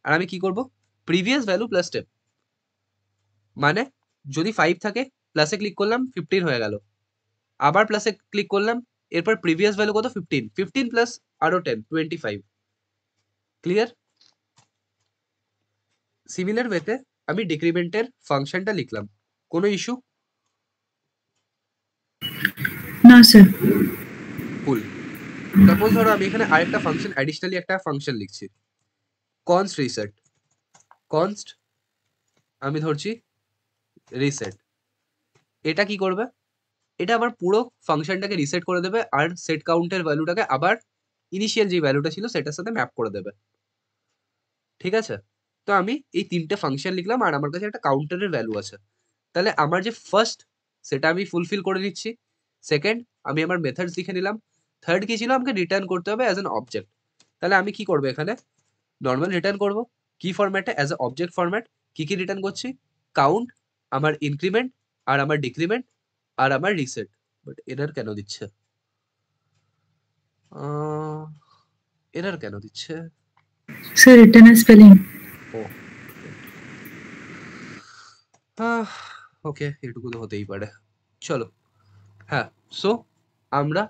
আর আমি কি করব, প্রিভিয়াস ভ্যালু প্লাস স্টেপ, মানে যদি 5 থাকে প্লাসে ক্লিক করলাম 15 হয়ে গেল, আবার প্লাসে ক্লিক করলাম, এরপর প্রিভিয়াস ভ্যালু কত, 15, 15 প্লাস আরো 10, 25। ক্লিয়ার? সিমিলার ওয়েতে আমি ডিক্রিমেন্টের ফাংশনটা লিখলাম, কোনো ইস্যু? না স্যার। কুল। সাপোজ ধরো আমি এখানে আরেকটা ফাংশন, অ্যাডিশনালি একটা ফাংশন লিখছি, কনস্ট রিসেট। কনস্ট আমি ধরছি রিসেট। এটা কি করবে, এটা আবার পুরো ফাংশনটাকে রিসেট করে দেবে, আর সেট কাউন্টের ভ্যালুটাকে আবার ইনিশিয়াল যে ভ্যালুটা ছিল সেটার সাথে ম্যাপ করে দেবে। ঠিক আছে? তো আমি এই 3টে ফাংশন লিখলাম, আর আমার কাছে একটা কাউন্টারের ভ্যালু আছে। তাহলে আমার যে ফার্স্ট, সেটা আমি ফুলফিল করে নিচ্ছি। সেকেন্ড, আমি আমার মেথডস লিখে নিলাম। থার্ড কি ছিল, আমাকে রিটার্ন করতে হবে অ্যাজ অ্যান অবজেক্ট। তাহলে আমি কি করবো এখানে, নর্মাল রিটার্ন করব। কি ফরম্যাটে, অ্যাজ এ অবজেক্ট ফরম্যাট। কি কি রিটার্ন করছি, কাউন্ট, আমার ইনক্রিমেন্ট, আর আমার ডিক্রিমেন্ট, আর আমার রিসেট। বাট এরর কেন দিচ্ছে, এরর কেন দিচ্ছে? Sir return spelling. ও ওকে, এটুকু তো হতেই পারে। চলো, হ্যাঁ। সো আমরা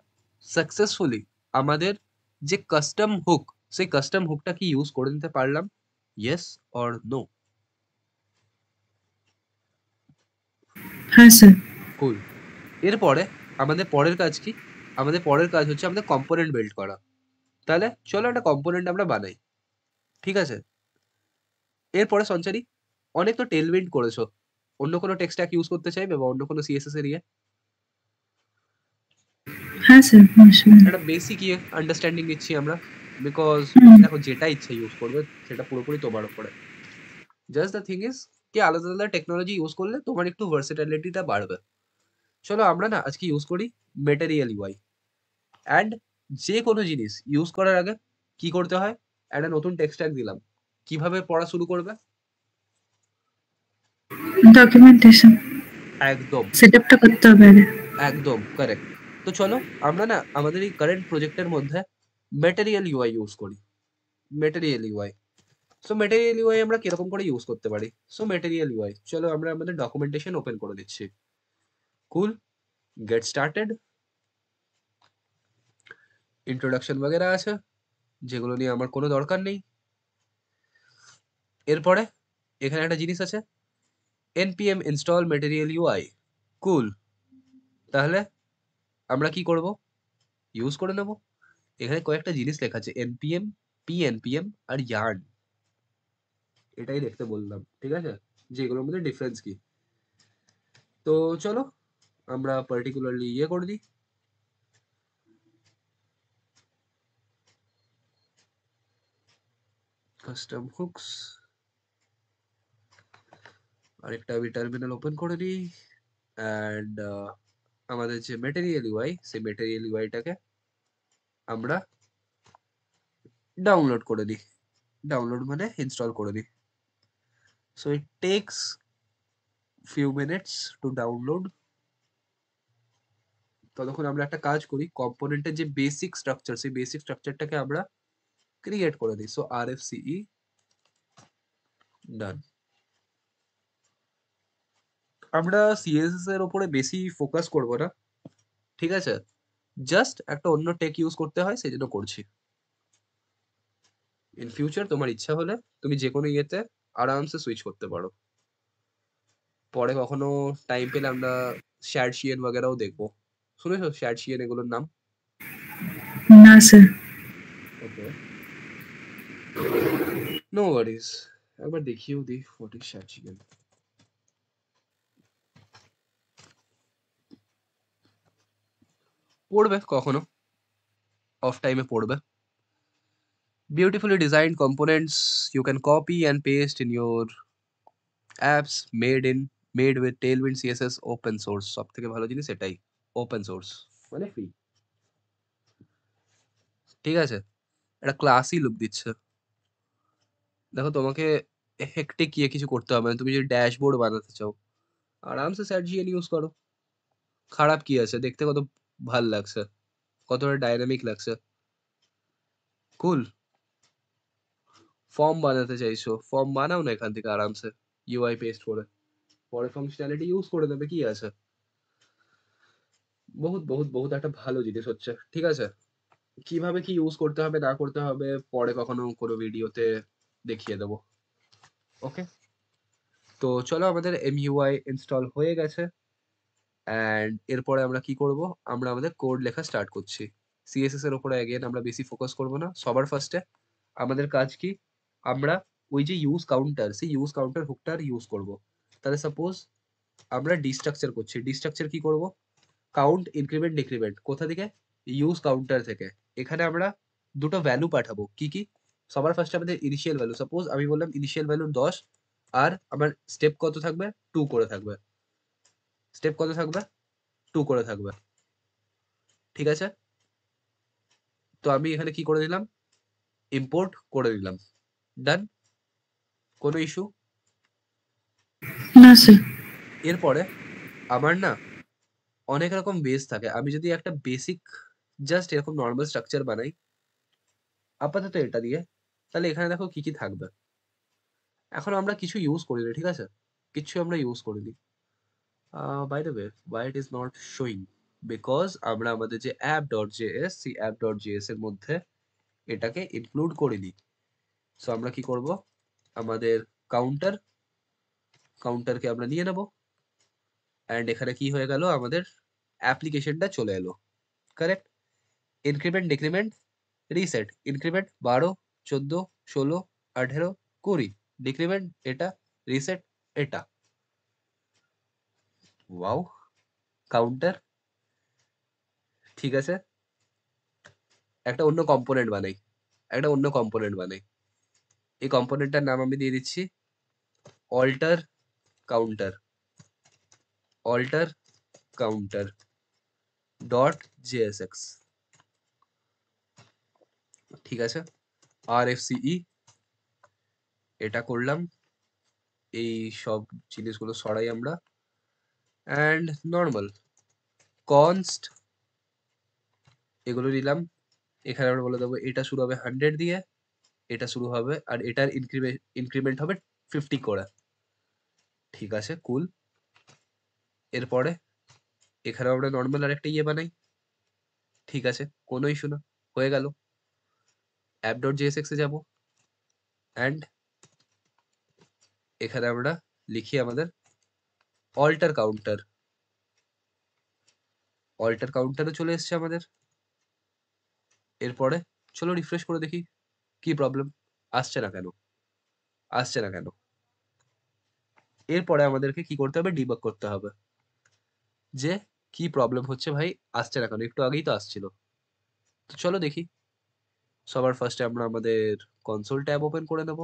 সাকসেসফুলি আমাদের যে কাস্টম হুক, সেই কাস্টম হুকটা কি ইউজ করে নিতে পারলাম? Yes or no? হ্যাঁ স্যার। কুল। এরপরে আমাদের পরের কাজ কি, আমাদের পরের কাজ হচ্ছে আমাদের কম্পোনেন্ট বিল্ড করা। তাহলে চলো একটা কম্পোনেন্ট আমরা বানাই, ঠিক আছে? এরপরে সঞ্চারী, অনেক তো টেলউইন্ড করেছো, অন্য কোনো টেক্সট স্ট্যাক ইউজ করতে চাইবে বা অন্য কোনো সিএসএস এর ইয়ে? হ্যাঁ স্যার, অবশ্যই। একটা বেসিক ইয়ে আন্ডারস্ট্যান্ডিং নিচ্ছি আমরা, বিকজ হুম। দেখো যেটা ইচ্ছা ইউজ করবে সেটা পুরোপুরি তোমার উপরে। জাস্ট দ্য থিং ইজ কি আলাদা আলাদা টেকনোলজি ইউজ করলে তোমার একটু ভার্সেটালিটিটা বাড়বে। চলো আমরা না আজকে ইউজ করি মেটেরিয়াল ইউআই। অ্যান্ড যে কোনো জিনিস ইউজ করার আগে কি করতে হয়, একটা নতুন টেক্সট ট্যাগ দিলাম, কিভাবে পড়া শুরু করবে? ডকুমেন্টেশন। একদম, সেটআপটা করতে হবে আগে। একদম কারেক্ট। তো চলো আমরা না আমাদের এই কারেন্ট প্রজেক্টের মধ্যে মেটেরিয়াল ইউআই ইউজ করি। Material UI. So material UI আমরা কিরকম করে ইউজ করতে পারি? সো মেটেরিয়াল ইউআই, চলো আমরা আমাদের ডকুমেন্টেশন ওপেন করে দিচ্ছি। কুল, গেট স্টার্টেড। ইন্ট্রোডাকশন বগেরা আছে, যেগুলো নিয়ে আমার কোনো দরকার নেই। এরপরে এখানে একটা জিনিস আছে, npm install material UI। কুল। তাহলে আমরা কি করব, ইউজ করে নেব। এখানে কয়েকটা জিনিস লেখা আছে, npm, pnpm আর yarn। এটাই দেখতে বললাম, ঠিক আছে, যে এগুলোর মধ্যে ডিফারেন্স কি। তো চলো আমরা পার্টিকুলারলি ইয়ে করে দিই, কাস্টম হুকস। আরেকটা আমি টার্মিনাল ওপেন করে নিই, অ্যান্ড আমাদের যে মেটেরিয়াল ইউআই, সেই মেটেরিয়াল ইউআইটাকে আমরা ডাউনলোড করে দিই। ডাউনলোড মানে ইনস্টল করে দিই। So it tax few minutes to download. ততক্ষণ আমরা একটা কাজ করি, কম্পোনেন্টের যে বেসিক স্ট্রাকচার, সেই বেসিক স্ট্রাকচারটাকে আমরা ক্রিয়েট করে দিই। সো RFCE ডান। আমরা CSS এর উপরে বেশি ফোকাস করব না, ঠিক আছে? জাস্ট একটা অন্য টেক ইউজ করতে হয়, সেজন্য করছি। ইন ফিউচার তোমার ইচ্ছা হলে তুমি যেকোনো ইয়েতে আরামসে সুইচ করতে পারো। পরে কখনো টাইম পেলে আমরা শ্যাডসিয়েন বগেরাও দেখবো। শুনেছো শ্যাডসিয়েন এগুলোর নাম? না স্যার। ওকে, নো ওয়ারিজ। একবার দেখিয়েও দিই হোয়াট ইজ শ্যাডসিয়েন। পড়বে কখনো, অফ টাইমে পড়বে। Beautifully designed components you can copy and paste in your apps made with Tailwind CSS open source। সবথেকে ভালো জিনিস এটাই, ওপেন সোর্স মানে ফ্রি। ঠিক আছে? একটা ক্লাসি লুক দিচ্ছে। দেখো তোমাকে হেক্টিক গিয়ে কিছু করতে হবে না। তুমি যদি ড্যাশবোর্ড বানাতে চাও, আরামসে SatGN ইউজ করো। খারাপ কি আছে? দেখতে কত ভাল লাগছে, কতটা ডাইনামিক লাগছে। কুল। ফর্ম বানাতে চাইছো, ফর্ম বানাও না এখান থেকে আরামসে, UI পেস্ট করে। পরে ফাংশনালিটি ইউজ করে দেবে, কি আছে? বহুত বহুত বহুত একটা ভালো জিনিস হচ্ছে, ঠিক আছে? কিভাবে কি ইউজ করতে হবে না করতে হবে পরে কখনো কোনো ভিডিওতে দেখিয়ে দেবো। ওকে, তো চলো আমাদের MUI ইনস্টল হয়ে গেছে। অ্যান্ড এরপরে আমরা কি করব? আমরা আমাদের কোড লেখা স্টার্ট করছি। CSS এর উপরে অ্যাগেন আমরা বেশি ফোকাস করব না। সবার ফার্স্টে আমাদের কাজ কি? আমরা ওই যে ইউজ কাউন্টার, সেই ইউজ কাউন্টার হুকটার ইউজ করব। তাহলে সাপোজ আমরা ডিস্ট্রাকচার করছি, ডিস্ট্রাকচার কি করব? কাউন্ট ইনক্রিমেন্ট ডিক্রিমেন্ট কোথা থেকে? ইউজ কাউন্টার থেকে। এখানে আমরা দুটো ভ্যালু পাঠাবো, কি কি? সবার ফার্স্টে আমাদের ইনিশিয়াল ভ্যালু, সাপোজ আমি বললাম ইনিশিয়াল ভ্যালু 10, আর আমার স্টেপ কত থাকবে? 2 করে থাকবে। স্টেপ কত থাকবে? 2 করে থাকবে, ঠিক আছে? তো আমি এখানে কি করে দিলাম? ইম্পোর্ট করে দিলাম। ডান। কোনো ইস্যু? না স্যার। এরপরে আমার না অনেক রকম বেস থাকে। আমি যদি একটা বেসিক জাস্ট এরকম নরমাল স্ট্রাকচার বানাই আপাতত এটা দিয়ে, তাহলে এখানে দেখো কি কি থাকবে। এখন আমরা কিছু ইউজ করিনি, ঠিক আছে? কিচ্ছু আমরা ইউজ করিনি। By the way, why it is not showing? Because আমরা আমাদের যে app.js, সেই app.js এর মধ্যে এটাকে ইনক্লুড করিনি। সো আমরা কি করব? আমাদের কাউন্টার, কাউন্টারকে আমরা নিয়ে নেব। অ্যান্ড এখানে কি হয়ে গেল? আমাদের অ্যাপ্লিকেশনটা চলে এলো। Correct? Increment decrement reset. Increment 12, 14, 16, 18, 20। Decrement এটা, রিসেট এটা। ওয়াও! কাউন্টার, ঠিক আছে? একটা অন্য কম্পোনেন্ট বানাই, একটা অন্য কম্পোনেন্ট বানাই। এই কম্পোনেন্টটার নাম আমি দিয়ে দিচ্ছি alter counter, alter counter dot JSX, ঠিক আছে? RFCE এটা করলাম। এই সব জিনিসগুলো সরাই আমরা। অ্যান্ড নর্মাল কনস্ট এগুলো নিলাম। এখানে আমরা বলে দেবো এটা শুরু হবে 100 দিয়ে, এটা শুরু হবে আর এটার ইনক্রিমেন্ট হবে 50 করে। ঠিক আছে, কুল। এরপরে এখানে আমরা নর্মাল আর একটা ইয়ে বানাই, ঠিক আছে? কোনো ইস্যু না, হয়ে গেল। app.jsx এ যাব অ্যান্ড এখানে আমরা লিখি আমাদের অল্টার কাউন্টার। অল্টার কাউন্টারও চলে এসছে আমাদের। এরপরে চলো রিফ্রেশ করে দেখি কি প্রবলেম, আসছে না কেন? আসছে না কেন? এরপরে আমাদেরকে কি করতে হবে? ডিবাগ করতে হবে যে কি প্রবলেম হচ্ছে ভাই, আসছে না কেন? একটু আগেই তো আসছিল। তো চলো দেখি। সবার ফার্স্টে আমরা আমাদের কনসোল ট্যাব ওপেন করে নেব।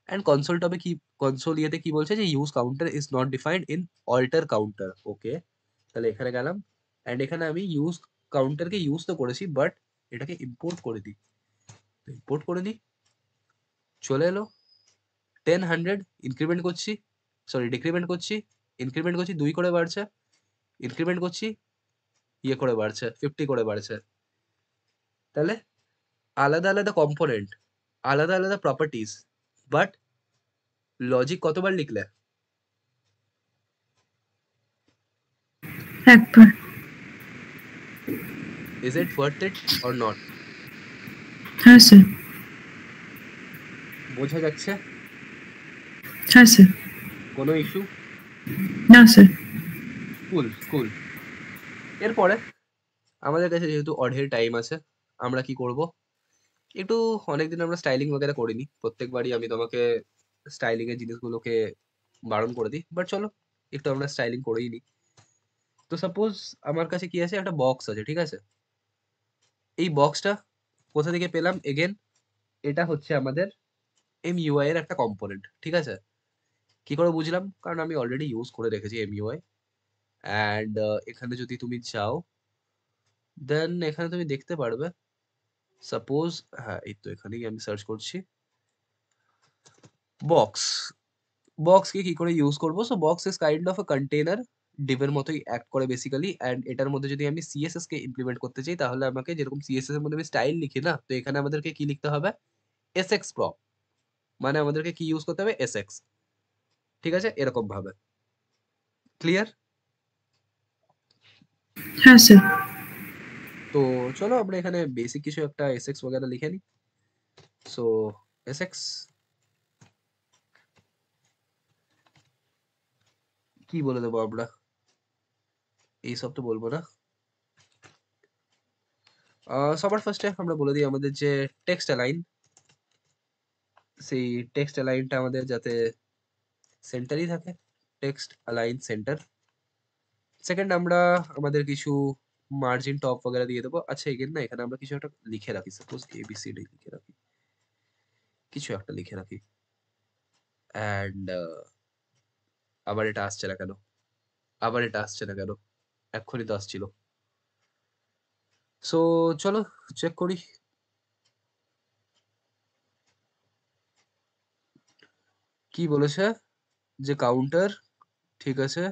অ্যান্ড কনসোল ট্যাবে কি, কনসোল ইয়েতে কি বলছে যে use counter is not defined in alter counter. Okay, তাহলে এখানে গেলাম। অ্যান্ড এখানে আমি ইউজ কাউন্টারকে ইউজ তো করেছি, বাট এটাকে ইম্পোর্ট করে দিই। ইম্পোর্ট করে দিই, চলে এলো 10, 100। ইনক্রিমেন্ট করছি, সরি ডিক্রিমেন্ট করছি। ইনক্রিমেন্ট করছি, 2 করে বাড়ছে। ইনক্রিমেন্ট করছি, ইয়ে করে বাড়ছে, 50 করে বাড়ছে। তাহলে আলাদা, আলাদা কম্পোনেন্ট, আলাদা, আলাদা প্রপার্টিজ। বাট লজিক কতবার লিখলে? একবার। Is it worth it or not? হ্যাঁ স্যার। বোঝা যাচ্ছে? হ্যাঁ স্যার। কোনো ইস্যু? না স্যার। কুল, কুল। এরপরে আমাদের কাছে যেহেতু অঢের টাইম আছে, আমরা কি করব? একটু অনেকদিন আমরা স্টাইলিং বগেরা করিনি। প্রত্যেকবারই আমি তোমাকে স্টাইলিং এর জিনিসগুলোকে বারণ করে দিই। বাট চলো একটু আমরা স্টাইলিং করেই নিই। তো সাপোজ আমার কাছে কি আছে? একটা বক্স আছে, ঠিক আছে? এই বক্সটা কোথা থেকে পেলাম? এগেন এটা হচ্ছে আমাদের MUI এর একটা কম্পোনেন্ট, ঠিক আছে? কি করে বুঝলাম? কারণ আমি অলরেডি ইউজ করে রেখেছি MUI। অ্যান্ড এখানে যদি তুমি যাও, দেন এখানে তুমি দেখতে পারবে। সাপোজ, হ্যাঁ, এই তো এখানেই আমি সার্চ করছি। বক্স। বক্সকে কি করে ইউজ করব? So box is kind of a container, div এর মতোই অ্যাক্ট করে বেসিক্যালি। অ্যান্ড এটার মধ্যে যদি আমি CSS কে ইমপ্লিমেন্ট করতে চাই, তাহলে আমাকে যেরকম CSS এর মধ্যে আমি স্টাইল লিখি না? তো এখানে আমাদেরকে কি লিখতে হবে? SX prop, মানে আমাদেরকে কি ইউজ করতে হবে? SX, ঠিক আছে? এরকম ভাবে। ক্লিয়ার? হ্যাঁ স্যার। তো চলো আমরা এখানে বেসিক কিছু একটা SX वगैरह লিখে নিই। সো SX কি বলে দেবো আমরা? এইসব তো বলবো না। সবার ফার্স্টে আমরা বলে দিই আমাদের যে টেক্সট অ্যালাইন, সেই টেক্সট অ্যালাইনটা আমাদের যাতে সেন্টারই থাকে। Text align centre. সেকেন্ড আমরা আমাদের কিছু মার্জিন টপ वगैरह দিয়ে দেবো। আচ্ছা, এগেন না, এখানে আমরা কিছু একটা লিখে রাখি। সাপোজ ABCD লিখে রাখি, কিছু একটা লিখে রাখি। অ্যান্ড আবার এটা আসছে না কেন? আবার এটা আসছে না কেন? এক্ষুনি তো আসছিল। সো চলো চেক করি। কি বলেছে? যে কাউন্টার, ঠিক আছে।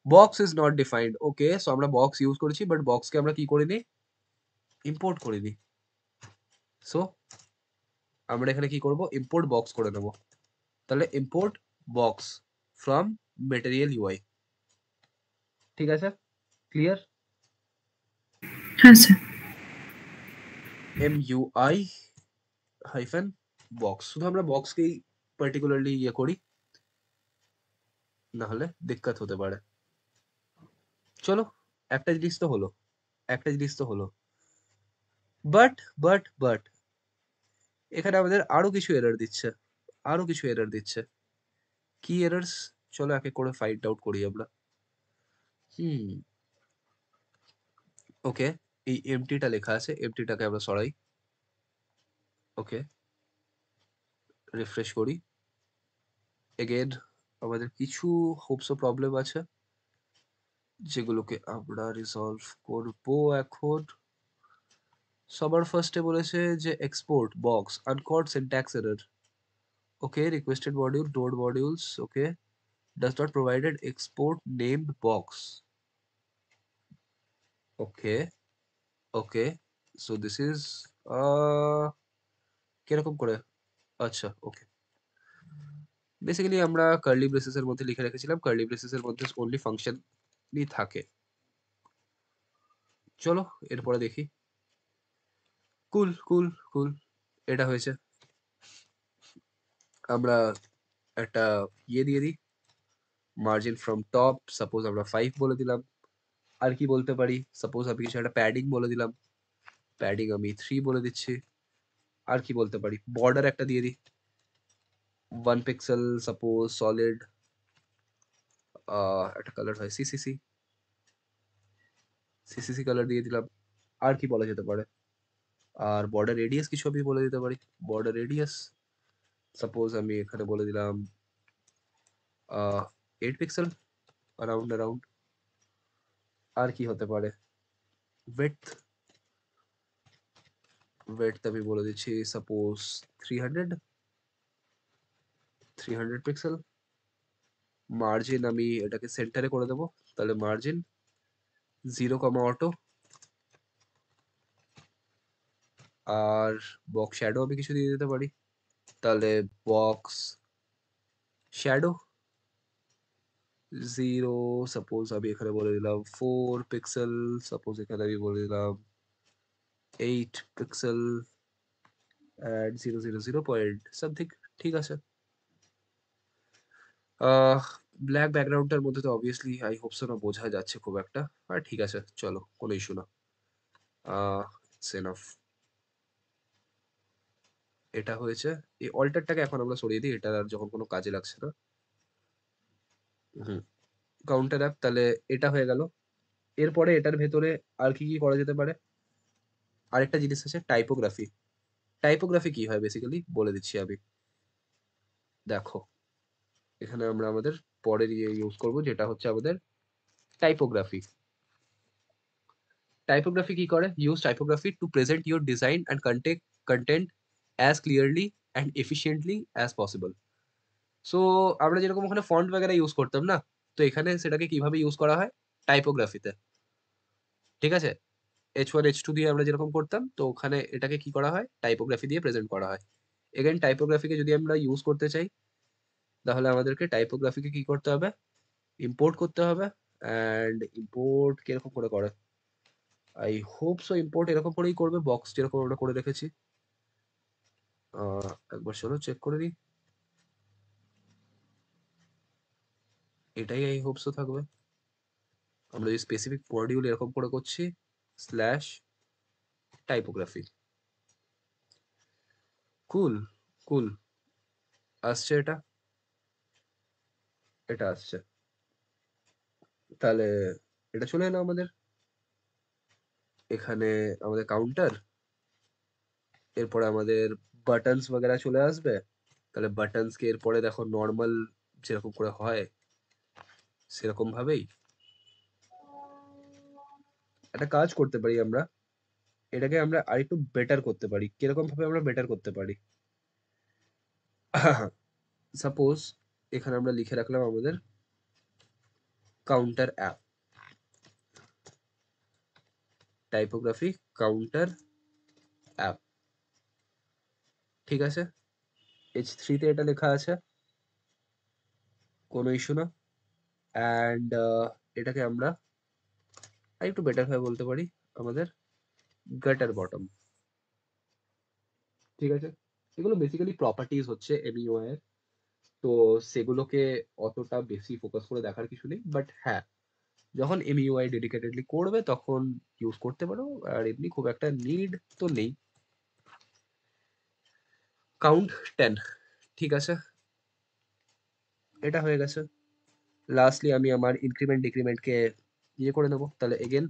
Box is not defined. Okay, so আমরা বক্স ইউজ করেছি, বাট বক্সকে আমরা কি করিনি? ইম্পোর্ট করিনি। সো আমরা এখানে কি করব? ইম্পোর্ট বক্স করে নেব। তাহলে import box from material UI, ঠিক আছে? ক্লিয়ার? হ্যাঁ স্যার। MUI hyphen box. শুধু আমরা বক্সকেই পার্টিকুলারলি ইয়ে করি, না হলে দিক্কত হতে পারে। চলো, একটা জিনিস তো হলো, একটা জিনিস তো হলো। বাট এখানে আমাদের আরো কিছু এরর দিচ্ছে, আরো কিছু এরর দিচ্ছে। কি এরর্স? চলো এক এক করে ফাইন্ড আউট করি আমরা। হুম, ওকে। এই এমটিটা লেখা আছে, এমটিটাকে আমরা সরাই। ওকে, রিফ্রেশ করি। এগেন আমাদের কিছু হোপসো প্রবলেম আছে, যেগুলোকে আমরা রিসলভ করব এখন। সবার ফার্স্টে বলেছে যে export box আনকোড syntax error. Okay, requested module node modules, okay, does not provided export named box. Okay, okay, so this is কিরকম করে? আচ্ছা, ওকে। বেসিক্যালি আমরা কার্লি ব্রেসেস এর মধ্যে লিখে রেখেছিলাম, কার্লি ব্রেসেস এর মধ্যে অনলি ফাংশনই থাকে। চলো এরপরে দেখি। কুল কুল কুল, এটা হয়েছে। আমরা একটা ইয়ে দিয়ে দিই, মার্জিন ফ্রম টপ, সাপোজ আমরা 5 বলে দিলাম। আর কি বলতে পারি? সাপোজ আমি কিছু একটা প্যাডিং বলে দিলাম, প্যাডিং আমি 3 বলে দিচ্ছি। আর কি বলতে পারি? বর্ডার একটা দিয়ে দিই, 1 পিক্সেল সাপোজ সলিড। একটা কালার হয় সিসিসি কালার দিয়ে দিলাম। আর কি বলা যেতে পারে? আর বর্ডার রেডিয়াস কিছু আমি বলে দিতে পারি। বর্ডার রেডিয়াস সাপোজ আমি এখানে বলে দিলাম 8 পিক্সেল, অ্যারাউন্ড। আর কি হতে পারে? উইডথ, আমি বলে দিচ্ছি সাপোজ 300 পিক্সেল। মার্জিন আমি এটাকে সেন্টারে করে দেবো, তাহলে মার্জিন 0, অটো। আর বক্স শ্যাডো আমি কিছু দিয়ে দিতে পারি। তাহলে বক্স শ্যাডো 0 সাপোজ আমি এখানে বলে দিলাম 4 পিক্সেল, সাপোজ এখানে আমি বলে দিলাম 8 পিক্সেল অ্যান্ড 000 পয়েন্ট সামথিং। ঠিক আছে। ব্ল্যাক ব্যাকগ্রাউন্ডটার মধ্যে তো অবভিয়াসলি আই হোপ সো না বোঝা যাচ্ছে খুব একটা। আর ঠিক আছে, চলো কোনো ইস্যু না। It's enough. এটা হয়েছে। এই অল্টারটাকে এখন আমরা সরিয়ে দিই, এটা আর যখন কোনো কাজে লাগছে না। হুম, কাউন্টার অ্যাপ, তাহলে এটা হয়ে গেল। এরপরে এটার ভেতরে আর কি কি করা যেতে পারে? আরেকটা জিনিস আছে, টাইপোগ্রাফি। টাইপোগ্রাফি কি হয় বেসিক্যালি বলে দিচ্ছি আমি। দেখো, এখানে আমরা আমাদের পরের ইউজ করব, যেটা হচ্ছে আমাদের টাইপোগ্রাফি। টাইপোগ্রাফি কি করে? Use typography to present your design and content as clearly and efficiently as possible. So আমরা যেরকম ওখানে ফন্ট वगैरह ইউজ করতাম না, তো এখানে সেটাকে কিভাবে ইউজ করা হয়? টাইপোগ্রাফিতে। ঠিক আছে? H1 H2 দিয়ে আমরা যেরকম করতাম, তো ওখানে এটাকে কি করা হয়? টাইপোগ্রাফি দিয়ে প্রেজেন্ট করা হয়। এগেইন টাইপোগ্রাফিকে যদি আমরা ইউজ করতে চাই, তাহলে আমাদেরকে টাইপোগ্রাফিকে কি করতে হবে? ইম্পোর্ট করতে হবে। অ্যান্ড ইম্পোর্ট কিরকম করে করে? আই হোপ সো ইম্পোর্ট এরকম করেই করবে, বক্স যেরকম আমরা করে রেখেছি। একবার চলো চেক করে নিই। এটাই আই হোপ সো থাকবে। আমরা যদি স্পেসিফিক মডিউল এরকম করে করছি, স্ল্যাশ টাইপোগ্রাফি। কুল, কুল। আসছে এটা, এটা আসছে। তাহলে এটা চলে এলো আমাদের। এখানে আমাদের কাউন্টার, এরপরে আমাদের বাটনস वगैरह চলে আসবে। তাহলে বাটনস কে এরপরে দেখো নরমাল যেরকম করে হয় সেরকম ভাবেই একটা কাজ করতে পারি আমরা। এটাকে আমরা আরেকটু বেটার করতে পারি। কিরকম ভাবে আমরা বেটার করতে পারি? সাপোজ এখানে আমরা লিখে রাখলাম আমাদের counter app, typography counter app. ঠিক আছে? H3 তে এটা লেখা আছে, কোনো ইস্যু না। অ্যান্ড এটাকে আমরা আরেকটু বেটার ভাবে বলতে পারি আমাদের গাটার বটম। ঠিক আছে? এগুলো বেসিক্যালি প্রপার্টিজ হচ্ছে এমইউআই এর। তো সেগুলোকে অতটা বেশি ফোকাস করে দেখার কিছু নেই। বাট হ্যাঁ, যখন এমইউআই ডেডিকেটেডলি করবে তখন ইউজ করতে পারো। আর এমনি খুব একটা নিড তো নেই। কাউন্ট 10। ঠিক আছে? এটা হয়ে গেছে। লাস্টলি আমি আমার ইনক্রিমেন্ট ডিক্রিমেন্টকে ইয়ে করে নেবো। তাহলে এগেন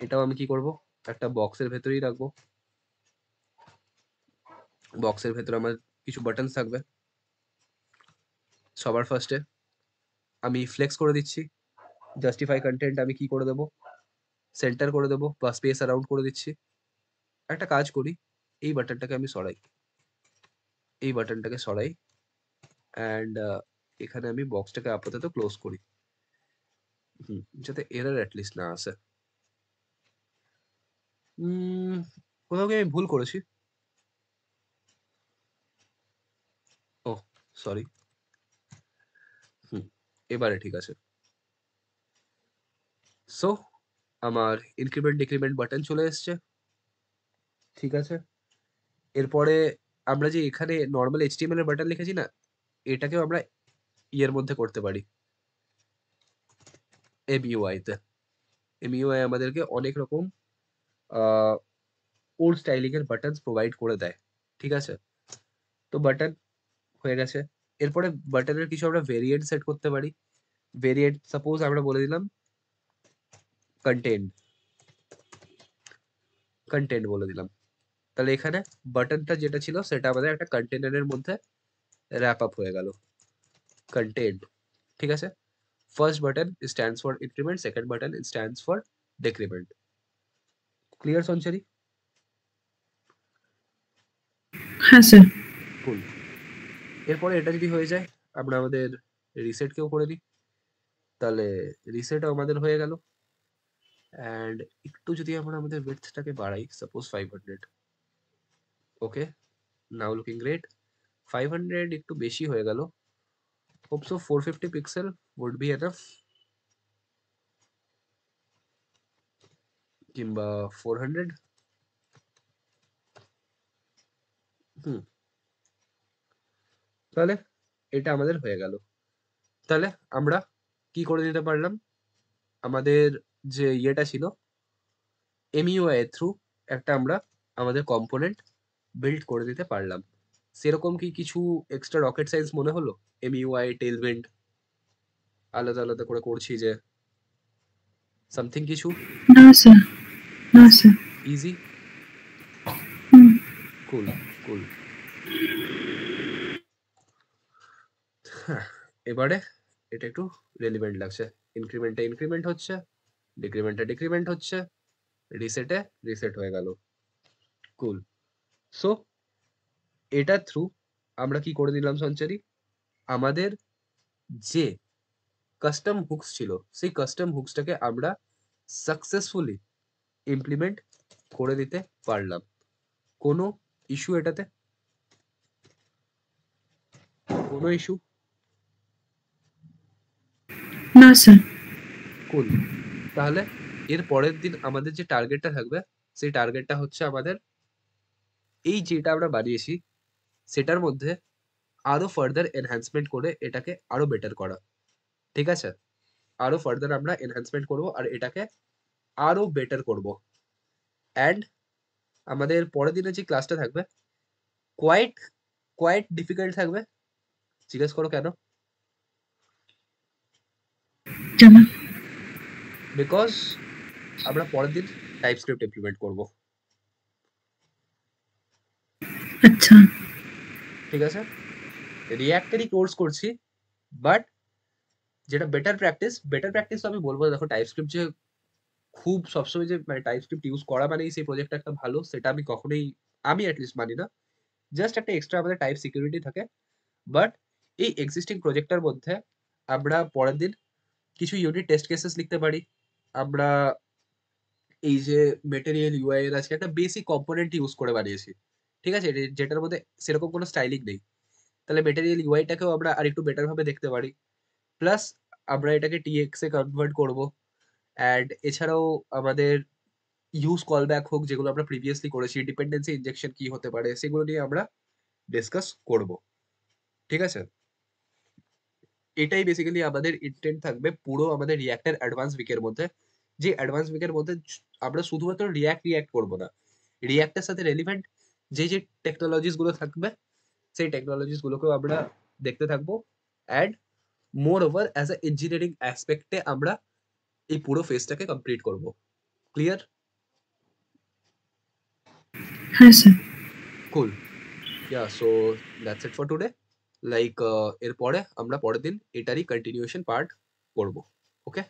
এটাও আমি কি করব? একটা বক্সের ভেতরেই রাখবো। বক্সের ভেতরে আমার কিছু বাটনস থাকবে। সবার ফার্স্টে আমি ফ্লেক্স করে দিচ্ছি। জাস্টিফাই কন্টেন্ট আমি কি করে দেবো? সেন্টার করে দেবো বা স্পেস অ্যারাউন্ড করে দিচ্ছি। একটা কাজ করি, এই বাটনটাকে আমি সরাই। এই বাটনটাকে সরাই অ্যান্ড এখানে আমি বক্সটাকে আপাতত ক্লোজ করি। যাতে এরর অ্যাটলিস্ট না আসে। উম, কোথাও কি আমি ভুল করেছি? ওহ, সরি। হুম, এবারে ঠিক আছে। সো আমার ইনক্রিমেন্ট ডিক্রিমেন্ট বাটন চলে এসছে। ঠিক আছে? এরপরে আমরা যে এখানে নরমাল HTML এর বাটন লিখেছি না, এটাকেও আমরা ইয়ের মধ্যে করতে পারি, এমইউআই তে। এমইউআই আমাদেরকে অনেক রকম আ ওল্ড স্টাইলিং এর বাটনস প্রোভাইড করে দেয়। ঠিক আছে? তো বাটন হয়ে গেছে। এরপরে বাটনের কিছু আমরা ভেরিয়েন্ট সেট করতে পারি। ভেরিয়েন্ট সাপোজ আমরা বলে দিলাম কনটেন্ট, কনটেন্ট বলে দিলাম। তাহলে এখানে বাটনটা যেটা ছিল সেটা আমাদের একটা কন্টেনারের মধ্যে র‍্যাপ আপ হয়ে গেল। কনটেন্ট। ঠিক আছে? First button stands for increment, second button stands for decrement. Clear Sanchari? হ্যাঁ স্যার। কুল। এরপরে এটা যদি হয়ে যায়, আমরা আমাদের রিসেট কেও করে দিই। তাহলে রিসেটও আমাদের হয়ে গেল। অ্যান্ড একটু যদি আমরা আমাদের উইডথটাকে বাড়াই, সাপোজ 500। ওকে, নাও লুকিং গ্রেট। 500 একটু বেশি হয়ে গেল। Hope so 450 pixel would be enough, কিংবা 400। হুম, তাহলে এটা আমাদের হয়ে গেল। তাহলে আমরা কি করে দিতে পারলাম, আমাদের যে ইয়েটা ছিল এমইউআই এর থ্রু একটা আমরা আমাদের কম্পোনেন্ট বিল্ড করে দিতে পারলাম। সেরকম কি কিছু এক্সট্রা রকেট সায়েন্স মনে হলো? এমইউআই টেলভিন্ট আলাদা আলাদা করে করছি যে, সামথিং কিছু না স্যার, না ইজি স্যার। ইজি হুম, কুল কুল। হ্যাঁ, এবারে এটা একটু রেলিভেন্ট লাগছে। ইনক্রিমেন্টে ইনক্রিমেন্ট হচ্ছে, ডিক্রিমেন্টে ডিক্রিমেন্ট হচ্ছে, রিসেটে রিসেট হয়ে গেল। কুল। সো এটার থ্রু আমরা কি করে দিলাম সঞ্চারী, আমাদের যে কাস্টম হুকস ছিল সেই কাস্টম হুকসটাকে আমরা সাকসেসফুলি ইমপ্লিমেন্ট করে দিতে পারলাম। কোনো ইস্যু এটাতে? কোনো ইস্যু? না স্যার। কুল। তাহলে এর পরের দিন আমাদের যে টার্গেটটা থাকবে, সেই টার্গেটটা হচ্ছে আমাদের এই যেটা আমরা বানিয়েছি সেটার মধ্যে আরো ফার্দার এনহ্যান্সমেন্ট করে এটাকে আরো বেটার করা। ঠিক আছে? আরো ফার্দার আমরা এনহ্যান্সমেন্ট করব আর এটাকে আরো বেটার করব। অ্যান্ড আমাদের পরের দিনের যে ক্লাসটা থাকবে কোয়াইট কোয়াইট ডিফিকাল্ট থাকবে। জিজ্ঞেস করো কেন? কেন? বিকজ আমরা পরের দিন টাইপস্ক্রিপ্ট ইমপ্লিমেন্ট করব। আচ্ছা। ঠিক আছে? রিঅ্যাক্টেরই কোর্স করছি, বাট যেটা বেটার প্র্যাকটিস তো আমি বলবো না। দেখো টাইপস্ক্রিপ্ট যে খুব সবসময় যে মানে টাইপস্ক্রিপ্ট ইউজ করা মানেই সেই প্রজেক্টটা একটা ভালো, সেটা আমি কখনোই, আমি অ্যাটলিস্ট মানি না। জাস্ট একটা এক্সট্রা আমাদের টাইপ সিকিউরিটি থাকে। বাট এই এক্সিস্টিং প্রজেক্টটার মধ্যে আমরা পরের দিন কিছু ইউনিট টেস্ট কেসেস লিখতে পারি। আমরা এই যে মেটেরিয়াল ইউআই এর আজকে একটা বেসিক কম্পোনেন্ট ইউজ করে বানিয়েছি। ঠিক আছে? যেটার মধ্যে সেরকম কোনো স্টাইলিং নেই। তাহলে মেটেরিয়াল ইউআইটাকেও আমরা আরেকটু বেটার ভাবে দেখতে পারি। প্লাস আমরা এটাকে টিএক্স এ কনভার্ট করব। অ্যান্ড এছাড়াও আমাদের ইউজ কলব্যাক হোক যেগুলো আমরা প্রিভিয়াসলি করেছি, ডিপেন্ডেন্সি ইনজেকশন কি হতে পারে সেগুলো নিয়ে আমরা ডিসকাস করব। ঠিক আছে? এটাই বেসিক্যালি আমাদের ইন্টেন্ট থাকবে পুরো আমাদের রিঅ্যাক্টের অ্যাডভান্স উইকের মধ্যে। যে অ্যাডভান্স উইকের মধ্যে আমরা শুধুমাত্র রিঅ্যাক্ট করব না, রিঅ্যাক্টের সাথে রেলিভেন্ট যে টেকনোলজিস গুলো থাকবে সেই টেকনোলজিস গুলোকেও আমরা দেখতে থাকবো। And more over as a engineering অ্যাসপেক্টে আমরা এই পুরো ফেজটাকে কমপ্লিট করব। ক্লিয়ার? হ্যাঁ sir. Cool. Yeah, so that's it for today. Like এরপরে আমরা পরের দিন এটারই কন্টিনিউয়েশন পার্ট করব। ওকে?